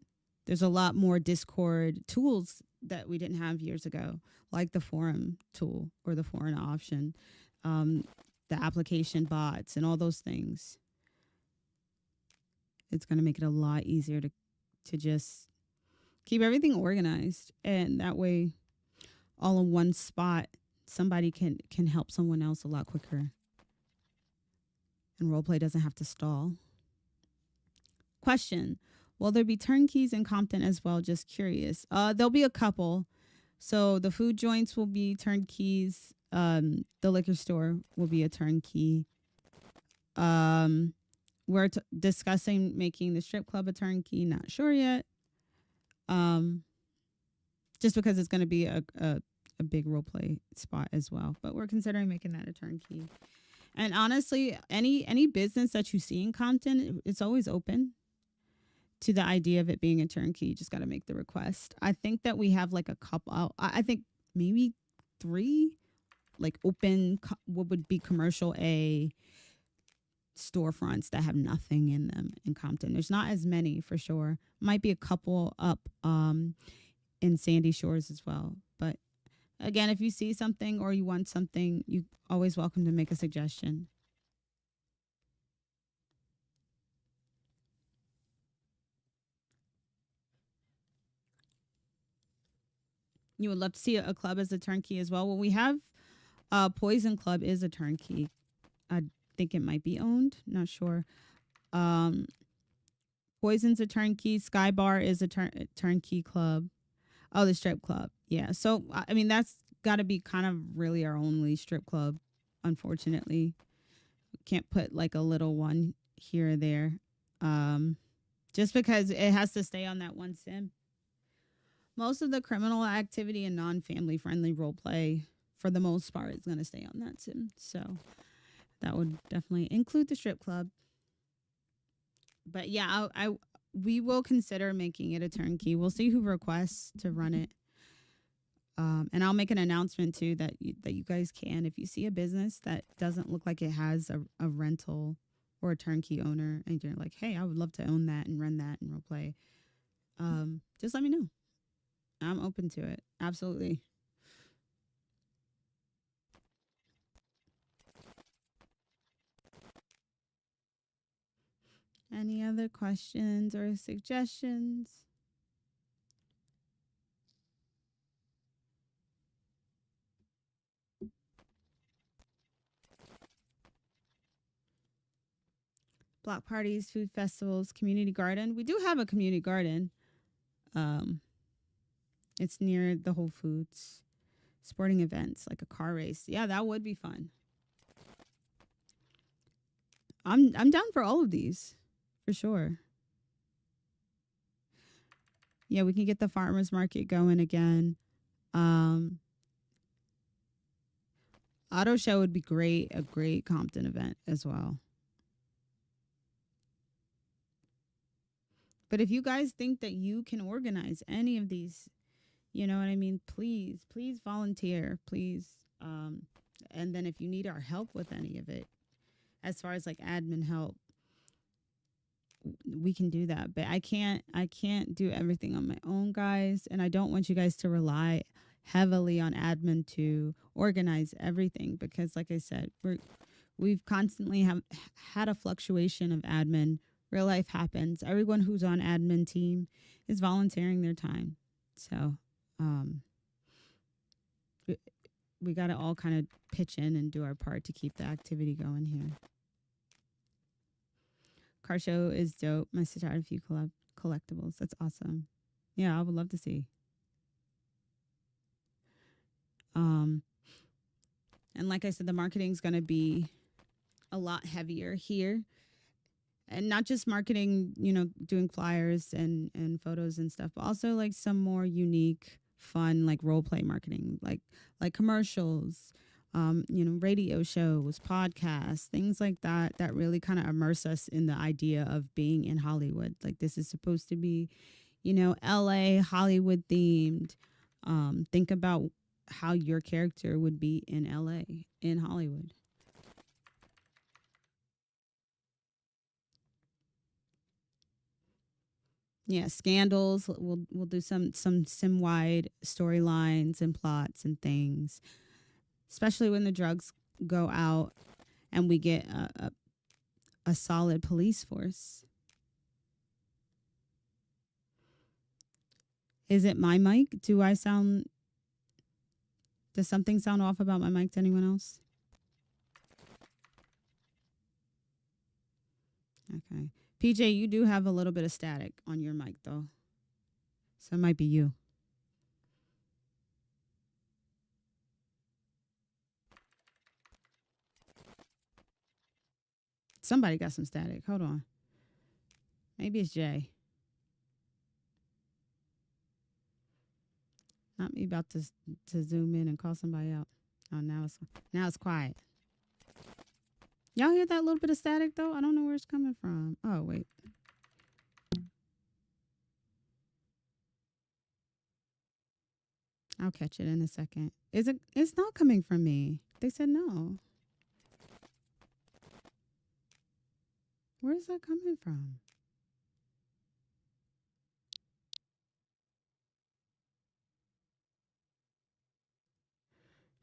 [SPEAKER 1] There's a lot more Discord tools that we didn't have years ago, like the forum tool or the forum option, um, the application bots, and all those things. It's going to make it a lot easier to just keep everything organized, and that way, all in one spot, somebody can help someone else a lot quicker, and roleplay doesn't have to stall. Question: will there be turnkeys in Compton as well? Just curious. There'll be a couple. So the food joints will be turnkeys. The liquor store will be a turnkey. Um, we're discussing making the strip club a turnkey. Not sure yet. Um, just because it's going to be a big role play spot as well. But we're considering making that a turnkey. And honestly, any business that you see in Compton, it's always open to the idea of it being a turnkey. You just got to make the request. I think that we have like a couple. I think maybe 3 like open what would be commercial A storefronts that have nothing in them in Compton. There's not as many for sure. Might be a couple up in Sandy Shores as well. But again, if you see something or you want something, you always welcome to make a suggestion. You would love to see a club as a turnkey as well. Well, we have Poison Club is a turnkey. I think it might be owned. Not sure. Um, Poison's a turnkey. Sky Bar is a turnkey club. Oh, the strip club. Yeah. So I mean, that's got to be kind of really our only strip club. Unfortunately, can't put like a little one here or there, just because it has to stay on that one sim. Most of the criminal activity and non-family friendly role play, for the most part, is going to stay on that sim. So that would definitely include the strip club. But yeah, we will consider making it a turnkey. We'll see who requests to run it. And I'll make an announcement too that you guys can, if you see a business that doesn't look like it has a rental or a turnkey owner, and you're like, hey, I would love to own that and run that and role play, just let me know. I'm open to it. Absolutely. Any other questions or suggestions? Block parties, food festivals, community garden. We do have a community garden. Um, it's near the Whole Foods. Sporting events like a car race. Yeah, that would be fun. I'm down for all of these, for sure. Yeah, we can get the farmers market going again. Um, Auto show would be great. A great Compton event as well. But if you guys think that you can organize any of these, you know what I mean? Please volunteer, please. And then if you need our help with any of it, as far as like admin help, we can do that. But I can't do everything on my own, guys, and I don't want you guys to rely heavily on admin to organize everything because like I said, we've constantly have had a fluctuation of admin. Real life happens. Everyone who's on admin team is volunteering their time. So, um we, we got to all kind of pitch in and do our part to keep the activity going here. Car show is dope. My sister had a few collectibles. That's awesome. Yeah, I would love to see. Um, and like I said, the marketing is going to be a lot heavier here, and not just marketing. Doing flyers and photos and stuff, but also like some more unique, fun like role play marketing, like commercials. Radio shows, podcasts, things like that, that really kind of immerse us in the idea of being in Hollywood. Like this is supposed to be, LA Hollywood themed. Think about how your character would be in LA, in Hollywood. Yeah, scandals. We'll do some sim wide storylines and plots and things, especially when the drugs go out and we get a solid police force. Is it my mic? Does something sound off about my mic to anyone else? Okay. PJ, you do have a little bit of static on your mic though. So it might be you. Somebody got some static. Hold on. Maybe it's Jay. Not me about to zoom in and call somebody out. Oh, now it's quiet. Y'all hear that little bit of static though? I don't know where it's coming from. Oh wait, I'll catch it in a second. Is it? It's not coming from me. They said no. Where's that coming from?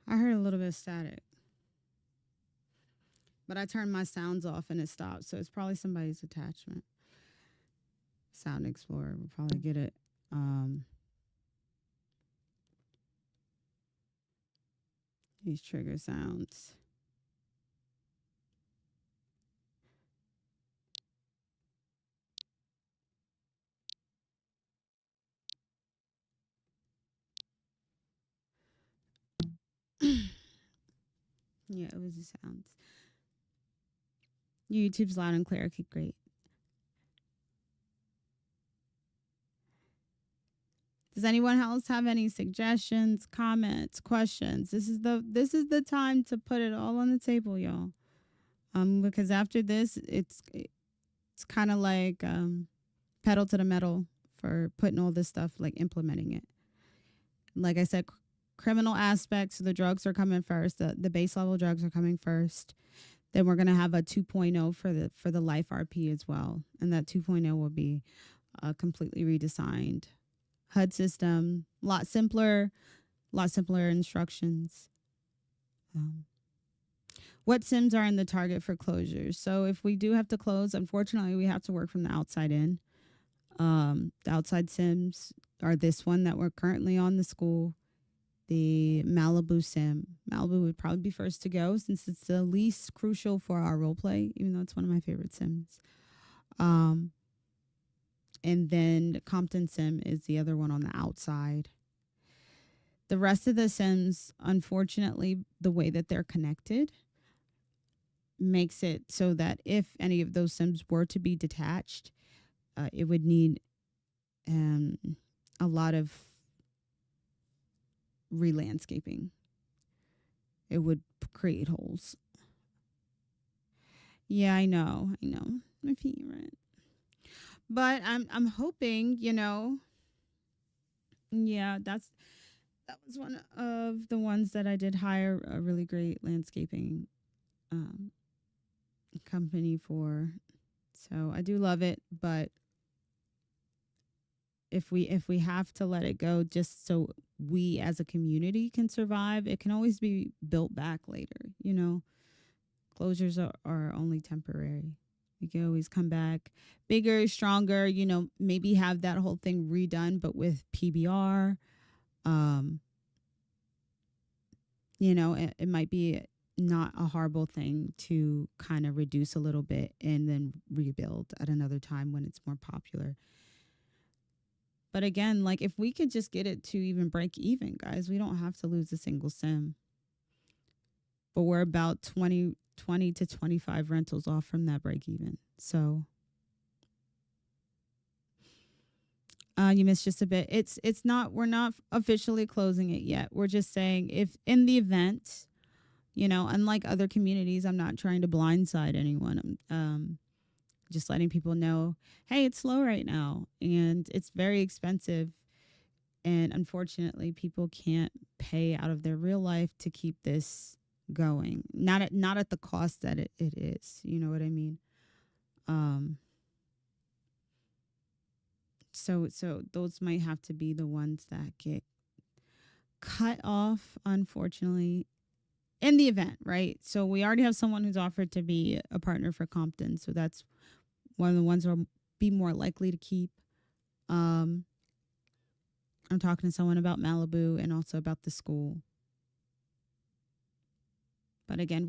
[SPEAKER 1] I heard a little bit of static, but I turned my sounds off and it stopped. So it's probably somebody's attachment. Sound Explorer will probably get it. Um, these trigger sounds. Yeah, it was the sounds. YouTube's loud and clear. Okay, great. Does anyone else have any suggestions, comments, questions? This is the time to put it all on the table, y'all. Because after this, it's kind of like pedal to the metal for putting all this stuff, like implementing it. Like I said, criminal aspects, the drugs are coming first. The base level drugs are coming first. Then we're gonna have a 2.0 for the life RP as well, and that 2.0 will be completely redesigned. HUD system, lot simpler instructions. Um, what sims are in the target for closures? So if we do have to close, unfortunately, we have to work from the outside in. The outside sims are this one that we're currently on, the school, the Malibu sim. Malibu would probably be first to go since it's the least crucial for our role play, even though it's one of my favorite sims. Um, and then Compton sim is the other one on the outside. The rest of the sims, unfortunately, the way that they're connected makes it so that if any of those sims were to be detached, it would need um, a lot of re-landscaping. It would create holes. Yeah, I know. I know. My feet right. But I'm hoping, yeah, that was one of the ones that I did hire a really great landscaping um, company for. So I do love it, but if we have to let it go just so we as a community can survive, it can always be built back later. Closures are only temporary. We can always come back bigger, stronger, maybe have that whole thing redone, but with PBR. Um, it might be not a horrible thing to kind of reduce a little bit and then rebuild at another time when it's more popular. But again, like if we could just get it to even break even, guys, we don't have to lose a single sim. But we're about 20 to 25 rentals off from that break even. So you missed just a bit. It's not, we're not officially closing it yet. We're just saying if in the event, unlike other communities, I'm not trying to blindside anyone. Just letting people know, hey, it's slow right now and it's very expensive. And unfortunately, people can't pay out of their real life to keep this going. Not at the cost that it is. You know what I mean? Um, so those might have to be the ones that get cut off, unfortunately, in the event, right? So we already have someone who's offered to be a partner for Compton. So that's one of the ones we'll be more likely to keep. Um, I'm talking to someone about Malibu and also about the school. But again,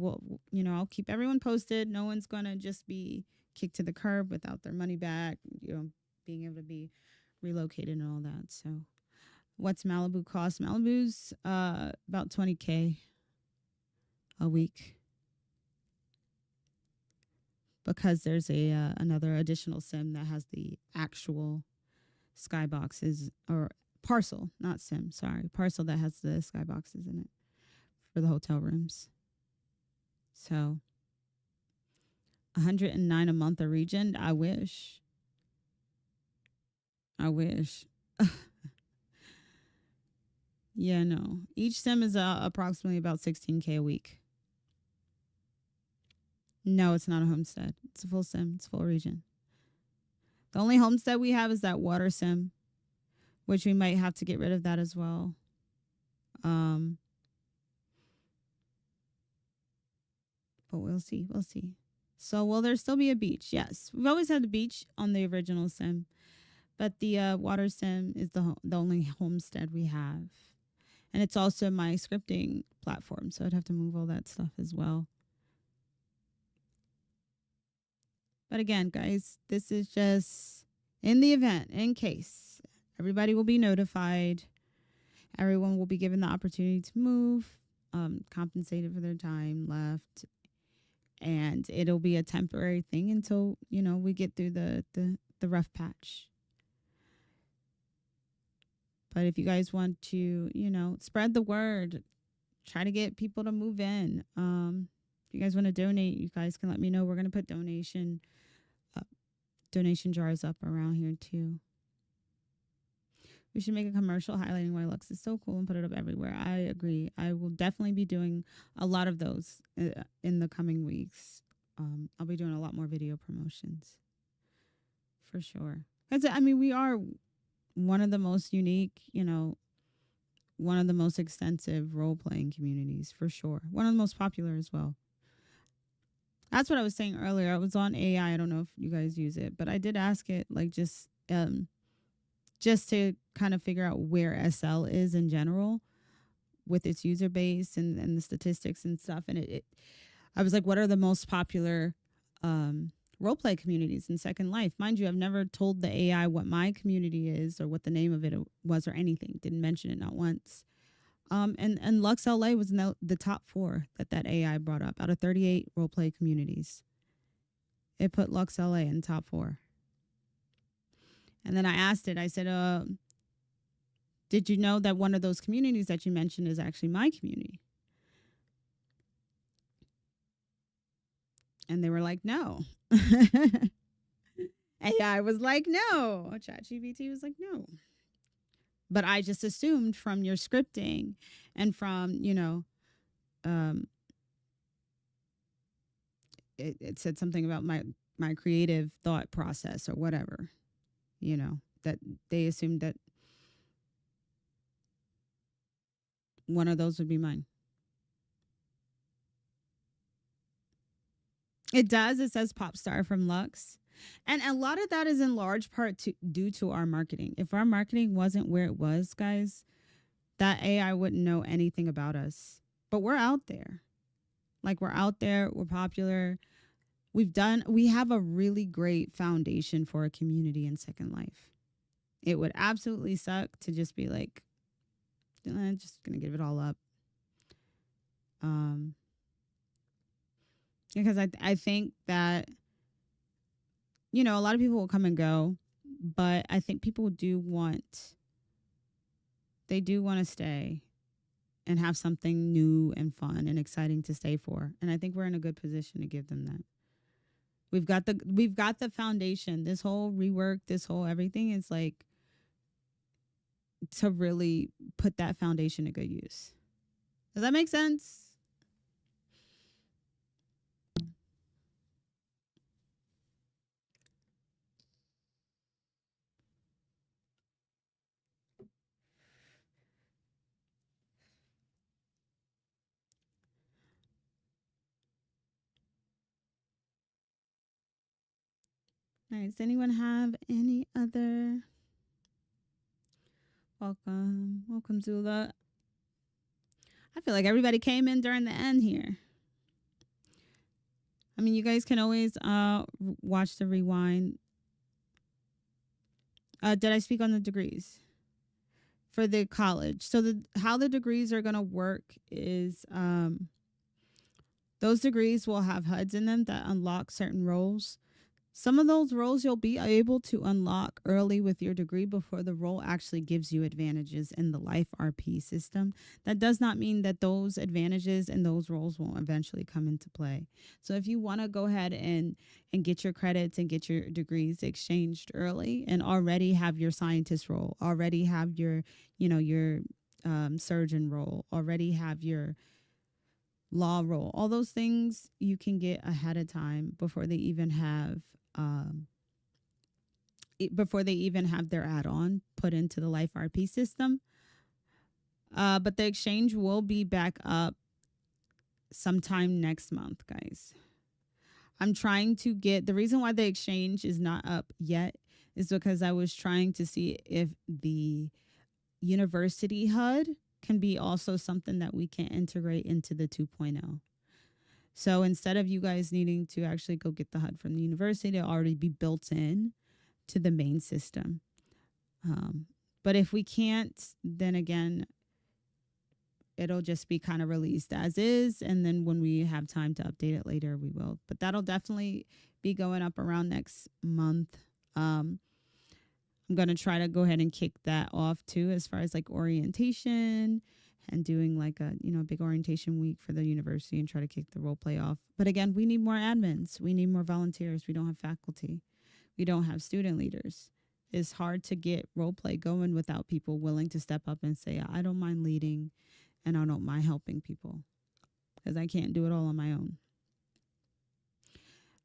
[SPEAKER 1] I'll keep everyone posted. No one's gonna just be kicked to the curb without their money back. Being able to be relocated and all that. So, what's Malibu cost? Malibu's about $20K a week because there's another additional sim that has the actual skyboxes or parcel, not sim. Sorry, parcel that has the skyboxes in it for the hotel rooms. So 109 a month a region. I wish. I wish. Yeah, no. Each sim is approximately about 16K a week. No, it's not a homestead. It's a full sim. It's full region. The only homestead we have is that water sim, which we might have to get rid of that as well. Um, but we'll see. We'll see. So, will there still be a beach? Yes. We've always had the beach on the original sim, but the water sim is the only homestead we have. And it's also my scripting platform, so I'd have to move all that stuff as well. But again, guys, this is just in the event, in case. Everybody will be notified. Everyone will be given the opportunity to move, compensated for their time left. And it'll be a temporary thing until, we get through the rough patch. But if you guys want to, spread the word, try to get people to move in. If you guys want to donate, you guys can let me know. We're going to put donation jars up around here too. We should make a commercial highlighting why Luxe is so cool and put it up everywhere. I agree. I will definitely be doing a lot of those in the coming weeks. I'll be doing a lot more video promotions for sure. We are one of the most unique, one of the most extensive role playing communities for sure. One of the most popular as well. That's what I was saying earlier. I was on AI. I don't know if you guys use it, but I did ask it just to kind of figure out where SL is in general with its user base and the statistics and stuff. And I was like, what are the most popular role play communities in Second Life? Mind you, I've never told the AI what my community is or what the name of it was or anything. Didn't mention it not once. And Lux LA was in the top 4 that AI brought up out of 38 role play communities. It put Lux LA in top 4. And then I asked it, I said, did you know that one of those communities that you mentioned is actually my community? And they were like, no. AI was like, no. ChatGPT was like, no. But I just assumed from your scripting and from, it said something about my creative thought process or whatever, that they assumed that one of those would be mine. It does. It says pop star from Luxe. And a lot of that is in large part due to our marketing. If our marketing wasn't where it was, guys, that AI wouldn't know anything about us. But we're out there. Like we're out there, we're popular. We have a really great foundation for a community in Second Life. It would absolutely suck to just be like, just gonna give it all up. Um, because I think that a lot of people will come and go, but I think people do want to stay and have something new and fun and exciting to stay for. And I think we're in a good position to give them that. We've got the foundation. This whole rework, this whole everything is like to really put that foundation to good use. Does that make sense? All right. Does anyone have any other? Welcome. Welcome, Zula. I feel like everybody came in during the end here. I mean, you guys can always watch the rewind. Did I speak on the degrees for the college? So how the degrees are gonna work is those degrees will have HUDs in them that unlock certain roles. Some of those roles you'll be able to unlock early with your degree before the role actually gives you advantages in the life RP system. That does not mean that those advantages and those roles won't eventually come into play. So if you want to go ahead and get your credits and get your degrees exchanged early and already have your scientist role, already have your surgeon role, already have your law role, all those things you can get ahead of time before they even have their add-on put into the life RP system. But the exchange will be back up sometime next month, guys. I'm trying to get the reason why the exchange is not up yet is because I was trying to see if the university HUD can be also something that we can integrate into the 2.0. So instead of you guys needing to actually go get the HUD from the university, it'll already be built in to the main system. But if we can't, then again, it'll just be kind of released as is. And then when we have time to update it later, we will. But that'll definitely be going up around next month. I'm going to try to go ahead and kick that off too, as far as like orientation and doing like a big orientation week for the university and try to kick the role play off. But again, we need more admins. We need more volunteers. We don't have faculty. We don't have student leaders. It's hard to get role play going without people willing to step up and say, I don't mind leading and I don't mind helping people because I can't do it all on my own.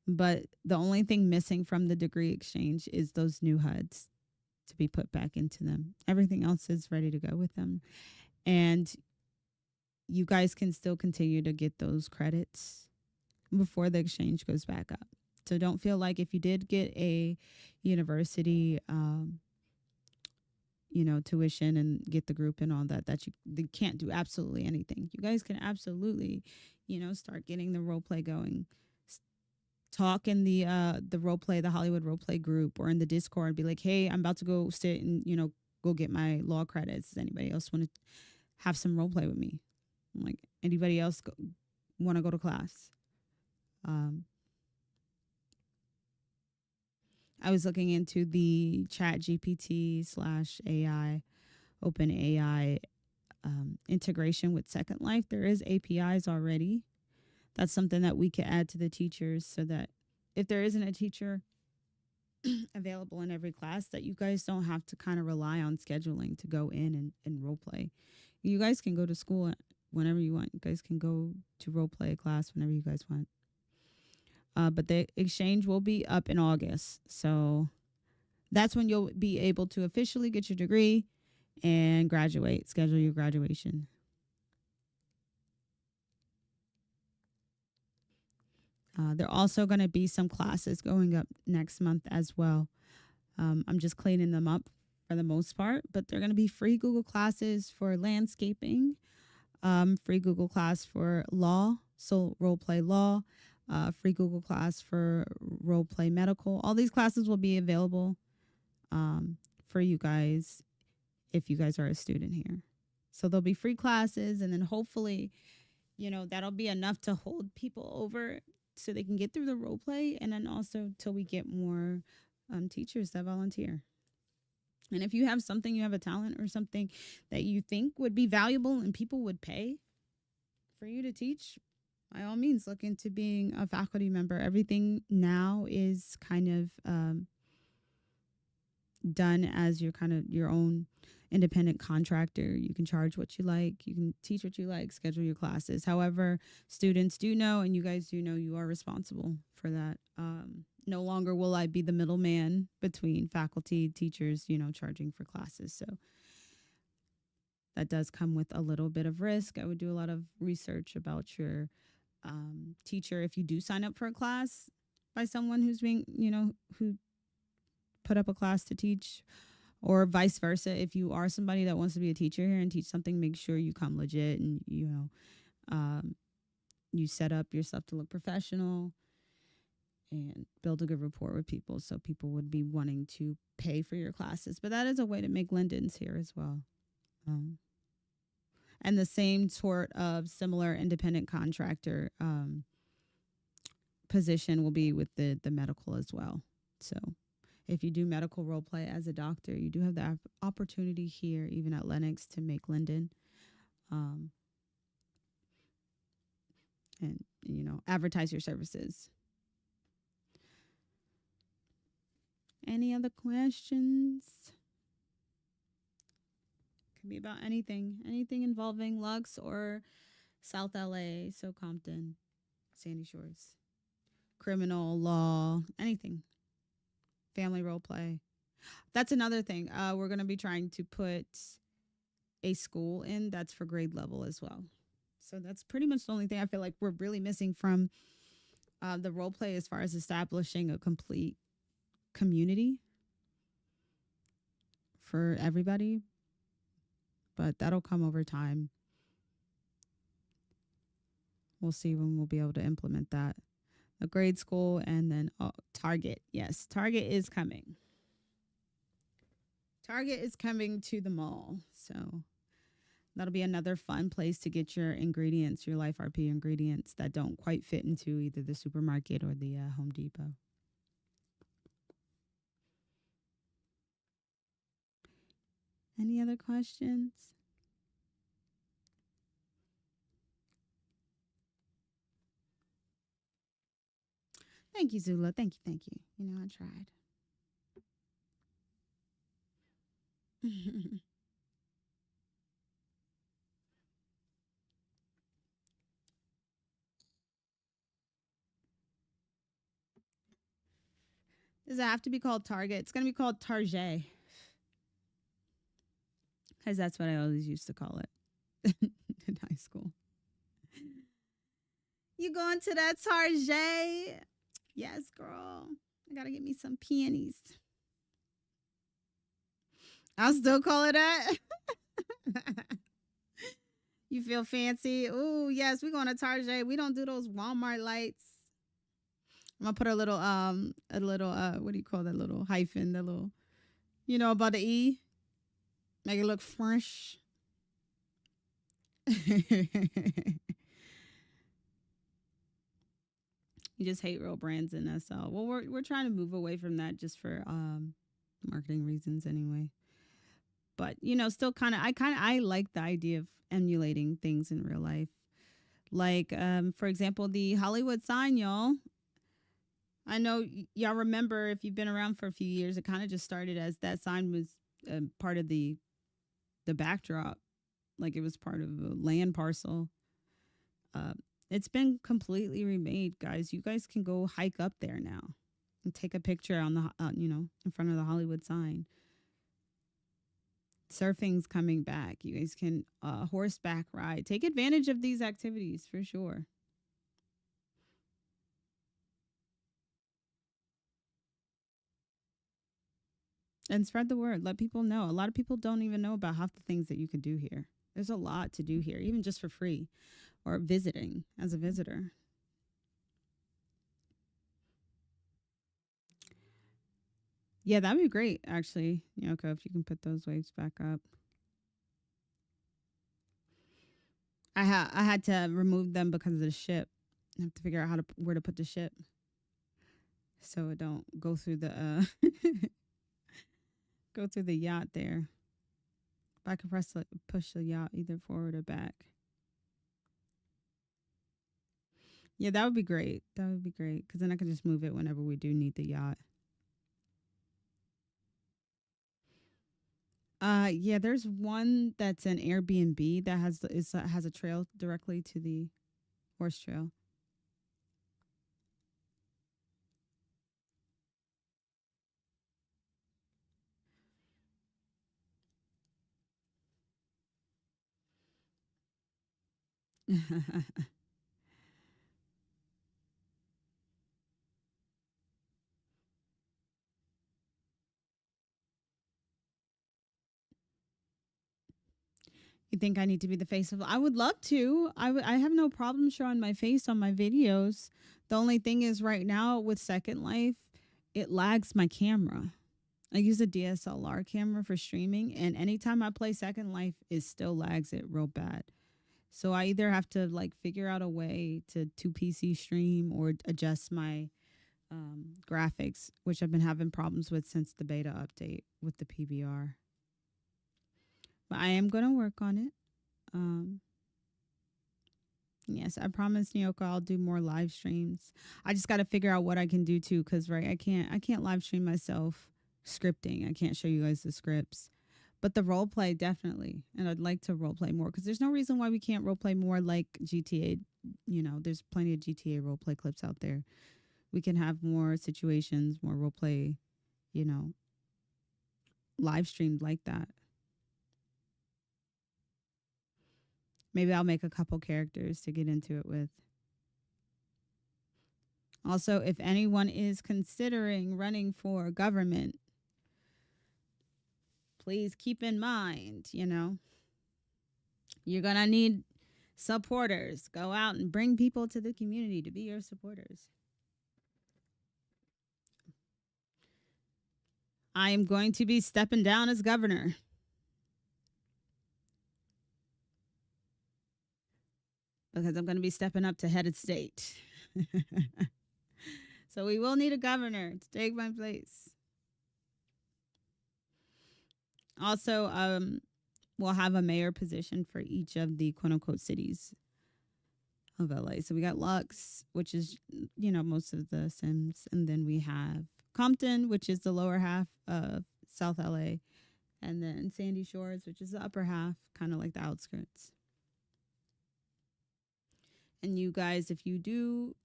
[SPEAKER 1] But the only thing missing from the degree exchange is those new HUDs to be put back into them. Everything else is ready to go with them. And you guys can still continue to get those credits before the exchange goes back up. So don't feel like if you did get a university, tuition and get the group and all that, that you can't do absolutely anything. You guys can absolutely, start getting the role play going. Talk in the role play, the Hollywood role play group, or in the Discord, and be like, hey, I'm about to go sit and go get my law credits. Does anybody else want to have some role play with me? I'm like, anybody else want to go to class? I was looking into the Chat GPT / AI, Open AI integration with Second Life. There is APIs already. That's something that we could add to the teachers so that if there isn't a teacher available in every class, that you guys don't have to kind of rely on scheduling to go in and role play. You guys can go to school whenever you want. You guys can go to role play a class whenever you guys want. But the exchange will be up in August. So that's when you'll be able to officially get your degree and graduate, schedule your graduation. There are also going to be some classes going up next month as well. I'm just cleaning them up for the most part, but they're going to be free Google classes for landscaping, free Google class for law, so role play law, free Google class for role play medical. All these classes will be available for you guys if you guys are a student here. So there'll be free classes, and then hopefully, that'll be enough to hold people over so they can get through the role play, and then also till we get more teachers that volunteer. And if you have something, you have a talent or something that you think would be valuable and people would pay for you to teach, by all means, look into being a faculty member. Everything now is kind of done as your own independent contractor. You can charge what you like, you can teach what you like, schedule your classes. However, students do know, and you guys do know, you are responsible for that. No longer will I be the middleman between faculty, teachers, charging for classes. So that does come with a little bit of risk. I would do a lot of research about your teacher if you do sign up for a class by someone who's being, who put up a class to teach, or vice versa. If you are somebody that wants to be a teacher here and teach something, make sure you come legit and, you set up yourself to look professional and build a good rapport with people, so people would be wanting to pay for your classes. But that is a way to make lindens here as well. And the same sort of similar independent contractor position will be with the medical as well. So if you do medical role play as a doctor, you do have the opportunity here, even at Lennox, to make linden. And, advertise your services. Any other questions? Could be about anything involving Luxe or South LA, so Compton, Sandy Shores, criminal law, anything. Family role play. That's another thing. We're going to be trying to put a school in that's for grade level as well. So that's pretty much the only thing I feel like we're really missing from the role play, as far as establishing a complete community for everybody. But that'll come over time. We'll see when we'll be able to implement that. A grade school, and then Target. Yes, Target is coming. Target is coming to the mall. So that'll be another fun place to get your ingredients, your Life RP ingredients that don't quite fit into either the supermarket or the Home Depot. Any other questions? Thank you, Zula. Thank you. Thank you. I tried. Does it have to be called Target? It's going to be called Target, because that's what I always used to call it in high school. You going to that Target? Yes, girl. I got to get me some peonies. I'll still call it that. You feel fancy? Oh, yes, we're going to Target. We don't do those Walmart lights. I'm gonna put a little what do you call that little hyphen, the little, about the E. Make it look fresh. You just hate real brands in us. So, well, we're trying to move away from that just for marketing reasons anyway. But still I like the idea of emulating things in real life. Like for example, the Hollywood sign, y'all. I know y'all remember, if you've been around for a few years, it kind of just started as that sign was part of the backdrop, like it was part of a land parcel. It's been completely remade, guys. You guys can go hike up there now and take a picture on the, in front of the Hollywood sign. Surfing's coming back. You guys can horseback ride. Take advantage of these activities for sure. And spread the word. Let people know. A lot of people don't even know about half the things that you could do here. There's a lot to do here, even just for free or visiting as a visitor. Yeah, that'd be great, actually. Yoko, if you can put those waves back up. I had to remove them because of the ship. I have to figure out where to put the ship so it don't go through the go through the yacht there. If I could push the yacht either forward or back. Yeah, that would be great. That would be great because then I can just move it whenever we do need the yacht. Yeah, there's one that's an Airbnb that has a trail directly to the horse trail. You think I need to be the face of? I would love to. I have no problem showing my face on my videos. The only thing is, right now with Second Life, it lags my camera. I use a DSLR camera for streaming, and anytime I play Second Life, it still lags it real bad. So I either have to like figure out a way to PC stream or adjust my graphics, which I've been having problems with since the beta update with the PBR. But I am gonna work on it. Um, yes, I promise, Nyoko, I'll do more live streams. I just got to figure out what I can do too, because right, I can't live stream myself scripting. I can't show you guys the scripts, but the role play definitely, and I'd like to role play more because there's no reason why we can't role play more like GTA. There's plenty of GTA role play clips out there. We can have more situations, more role play, you know, live streamed like that. Maybe I'll make a couple characters to get into it with. Also, if anyone is considering running for government, please keep in mind, you're going to need supporters. Go out and bring people to the community to be your supporters. I am going to be stepping down as governor. Because I'm going to be stepping up to head of state. So we will need a governor to take my place. Also, we'll have a mayor position for each of the quote unquote cities of LA. So we got Luxe, which is, most of the Sims. And then we have Compton, which is the lower half of South LA. And then Sandy Shores, which is the upper half, kind of like the outskirts. And you guys, if you do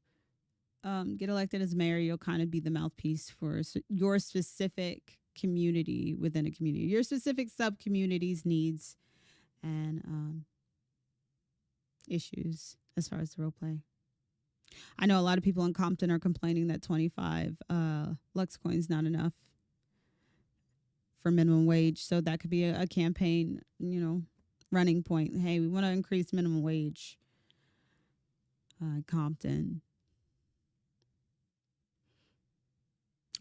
[SPEAKER 1] get elected as mayor, you'll kind of be the mouthpiece for your specific community within a community, your specific sub community's needs and issues as far as the role play. I know a lot of people in Compton are complaining that 25 Lux coins not enough for minimum wage. So that could be a campaign, running point. Hey, we want to increase minimum wage. Compton.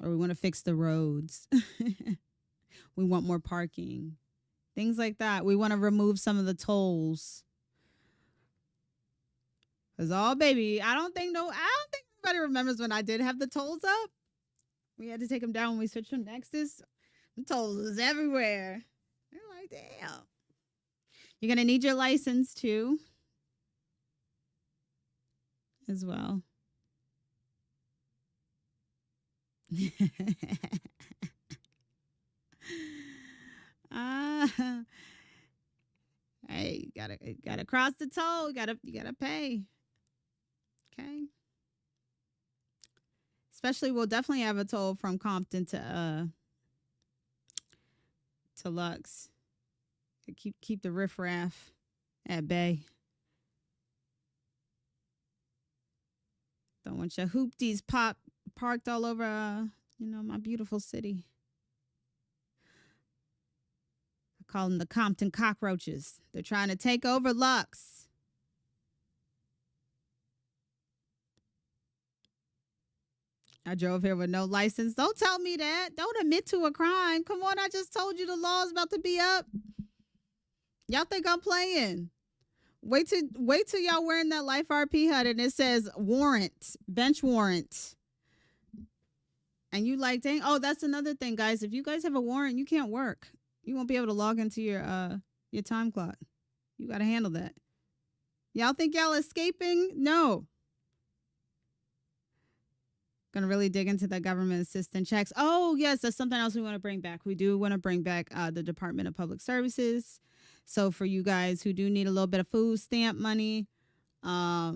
[SPEAKER 1] Or we want to fix the roads. We want more parking. Things like that. We want to remove some of the tolls. Cause baby, I don't think anybody remembers when I did have the tolls up. We had to take them down when we switched from Nexus. The tolls was everywhere. They're like, damn. You're gonna need your license too, as well. Hey, gotta cross the toll. You gotta pay. Especially, we'll definitely have a toll from Compton to Lux. To keep the riffraff at bay. Don't want your hoopties parked all over, my beautiful city. I call them the Compton cockroaches. They're trying to take over Lux. I drove here with no license. Don't tell me that. Don't admit to a crime. Come on, I just told you the law's about to be up. Y'all think I'm playing? Wait till y'all wearing that Life RP HUD and it says warrant, bench warrant. And you like, dang, oh, that's another thing, guys. If you guys have a warrant, you can't work. You won't be able to log into your time clock. You got to handle that. Y'all think y'all escaping? No. Gonna really dig into the government assistance checks. Oh, yes, that's something else we want to bring back. We do want to bring back the Department of Public Services. So for you guys who do need a little bit of food stamp money, how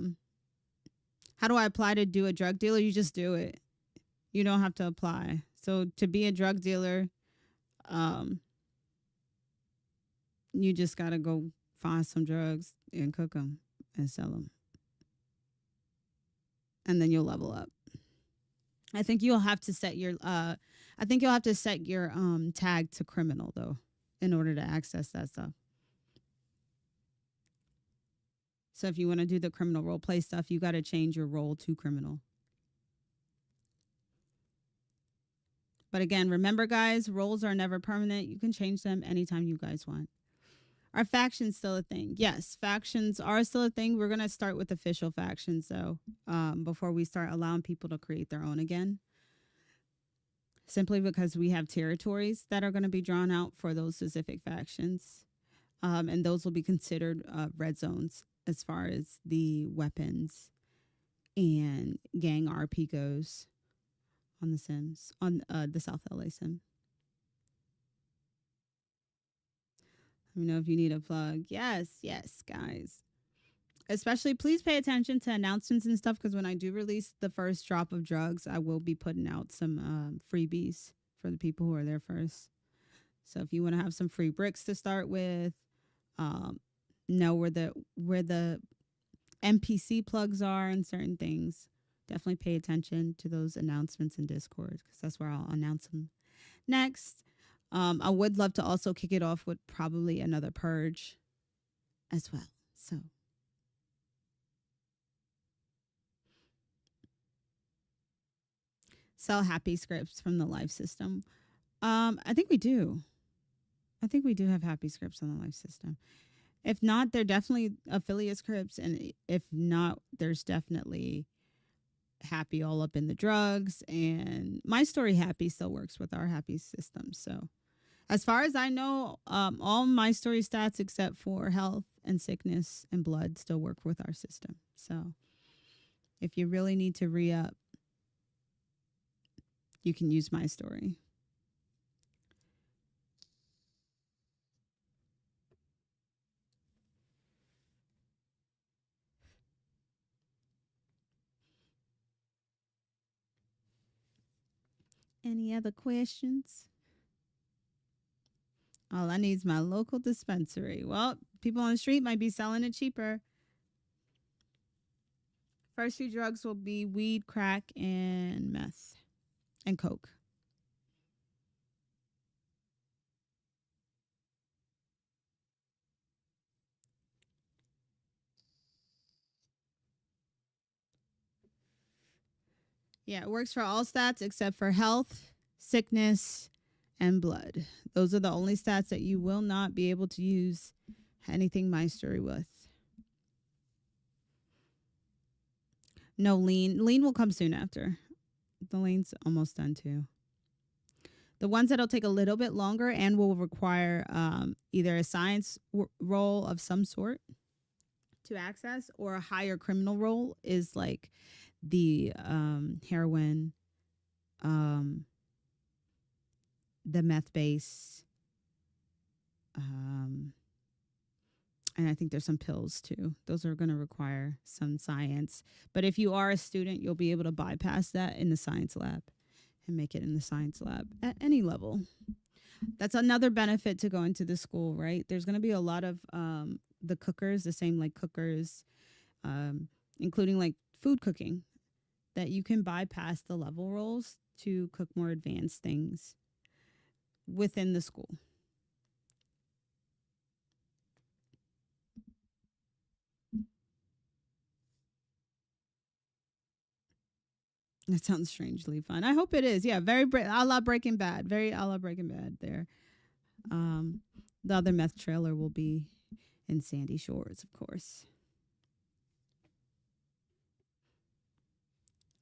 [SPEAKER 1] do I apply to do a drug dealer? You just do it. You don't have to apply. So to be a drug dealer, you just got to go find some drugs and cook them and sell them. And then you'll level up. I think you'll have to set your tag to criminal though in order to access that stuff. So if you want to do the criminal role play stuff, you got to change your role to criminal. But again, remember guys, roles are never permanent. You can change them anytime you guys want. Are factions still a thing? Yes, factions are still a thing. We're going to start with official factions though, before we start allowing people to create their own again. Simply because we have territories that are going to be drawn out for those specific factions. And those will be considered red zones as far as the weapons and gang RP goes on the Sims, on the South LA Sim. Let me know if you need a plug. Yes, guys. Especially, please pay attention to announcements and stuff because when I do release the first drop of drugs, I will be putting out some freebies for the people who are there first. So if you want to have some free bricks to start with, know where the NPC plugs are and certain things, definitely pay attention to those announcements in Discord because that's where I'll announce them next. I would love to also kick it off with probably another purge as well. So sell happy scripts from the life system. I think we do. I think we do have happy scripts on the life system. If not, they're definitely affiliate scripts. And if not, there's definitely happy all up in the drugs. And my story happy still works with our happy system. So as far as I know, all my story stats except for health and sickness and blood still work with our system. So if you really need to re-up, you can use my story. Any other questions? All I need is my local dispensary. Well, people on the street might be selling it cheaper. First few drugs will be weed, crack, and meth, and coke. Yeah, it works for all stats except for health, sickness, and blood. Those are the only stats that you will not be able to use anything my story with. No lean. Lean will come soon after. The lean's almost done too. The ones that'll take a little bit longer and will require either a science role of some sort to access or a higher criminal role is like the heroin, the meth base, And I think there's some pills too. Those are going to require some science. But if you are a student, you'll be able to bypass that in the science lab and make it in the science lab at any level. That's another benefit to going to the school, right? There's going to be a lot of the cookers, the same like cookers, including like food cooking, that you can bypass the level roles to cook more advanced things within the school. That sounds strangely fun. I hope it is. Yeah, very a la Breaking Bad. Very a la Breaking Bad there. Um, the other meth trailer will be in Sandy Shores, of course.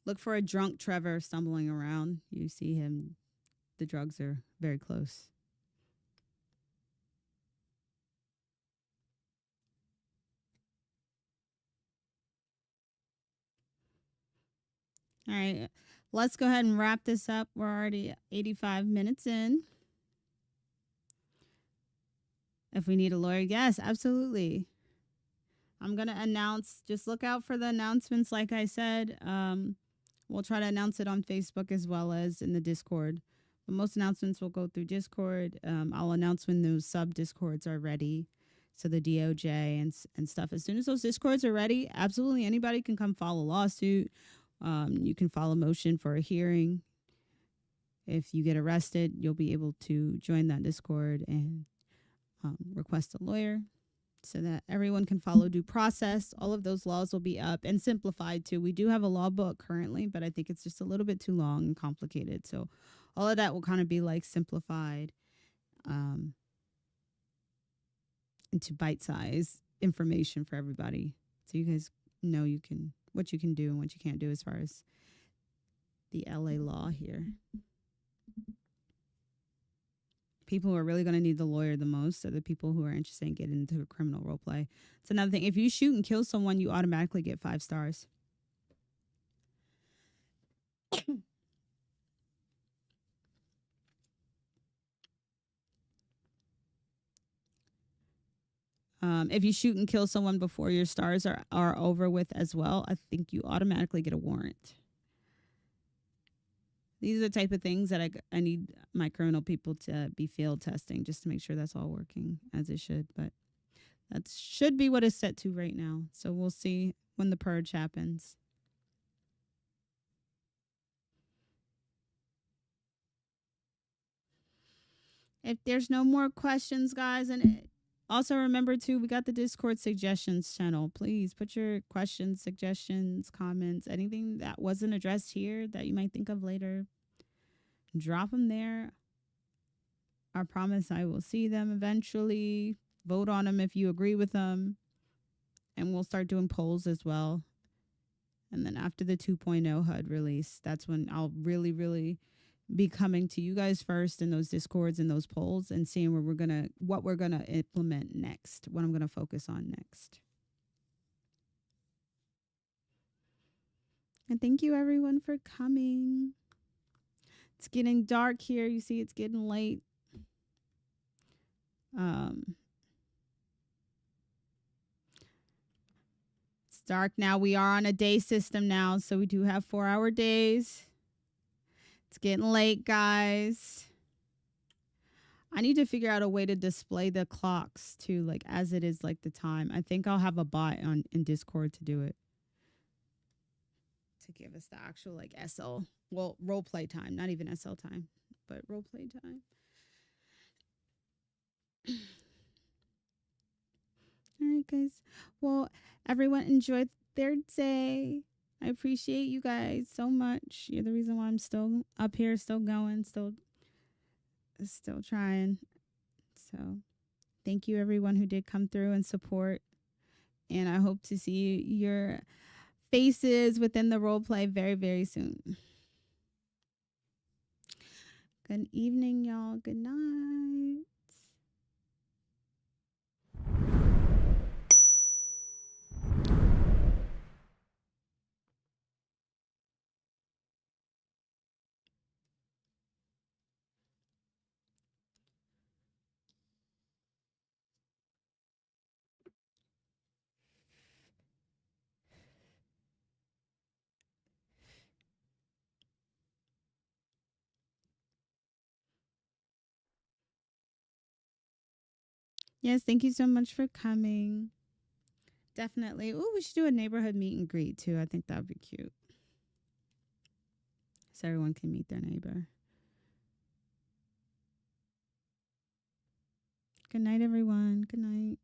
[SPEAKER 1] Look for a drunk Trevor stumbling around. You see him. The drugs are very close. All right. Let's go ahead and wrap this up. We're already 85 minutes in. If we need a lawyer, yes, absolutely. I'm going to announce, just look out for the announcements. Like I said, we'll try to announce it on Facebook as well as in the Discord. But most announcements will go through Discord. I'll announce when those sub Discords are ready. So the DOJ and stuff. As soon as those Discords are ready, absolutely anybody can come file a lawsuit. You can file a motion for a hearing. If you get arrested, you'll be able to join that Discord and request a lawyer so that everyone can follow due process. All of those laws will be up and simplified too. We do have a law book currently, but I think it's just a little bit too long and complicated. So all of that will kind of be like simplified into bite-size information for everybody. So you guys know what you can do and what you can't do as far as the LA law here. People who are really going to need the lawyer the most are the people who are interested in getting into a criminal role play. It's another thing. If you shoot and kill someone, you automatically get 5 stars. If you shoot and kill someone before your stars are over with as well, I think you automatically get a warrant. These are the type of things that I need my criminal people to be field testing just to make sure that's all working as it should. But that should be what it's set to right now. So we'll see when the purge happens. If there's no more questions, guys, and also remember too, we got the Discord suggestions channel. Please put your questions, suggestions, comments, anything that wasn't addressed here that you might think of later. Drop them there. I promise I will see them eventually. Vote on them if you agree with them. And we'll start doing polls as well. And then after the 2.0 HUD release, that's when I'll really, really be coming to you guys first in those Discords and those polls and seeing what we're gonna implement next, what I'm gonna focus on next. And thank you everyone for coming. It's getting dark here. You see, it's getting late. It's dark now. We are on a day system now, so we do have 4-hour days. It's getting late, guys. I need to figure out a way to display the clocks too, like as it is like the time. I think I'll have a bot in Discord to do it. To give us the actual like SL, well, role play time, not even SL time, but role play time. All right, guys. Well, everyone enjoyed their day. I appreciate you guys so much. You're the reason why I'm still up here, still going, still trying. So thank you everyone who did come through and support. And I hope to see your faces within the role play very, very soon. Good evening, y'all. Good night. Yes, thank you so much for coming. Definitely. Ooh, we should do a neighborhood meet and greet too. I think that would be cute. So everyone can meet their neighbor. Good night, everyone. Good night.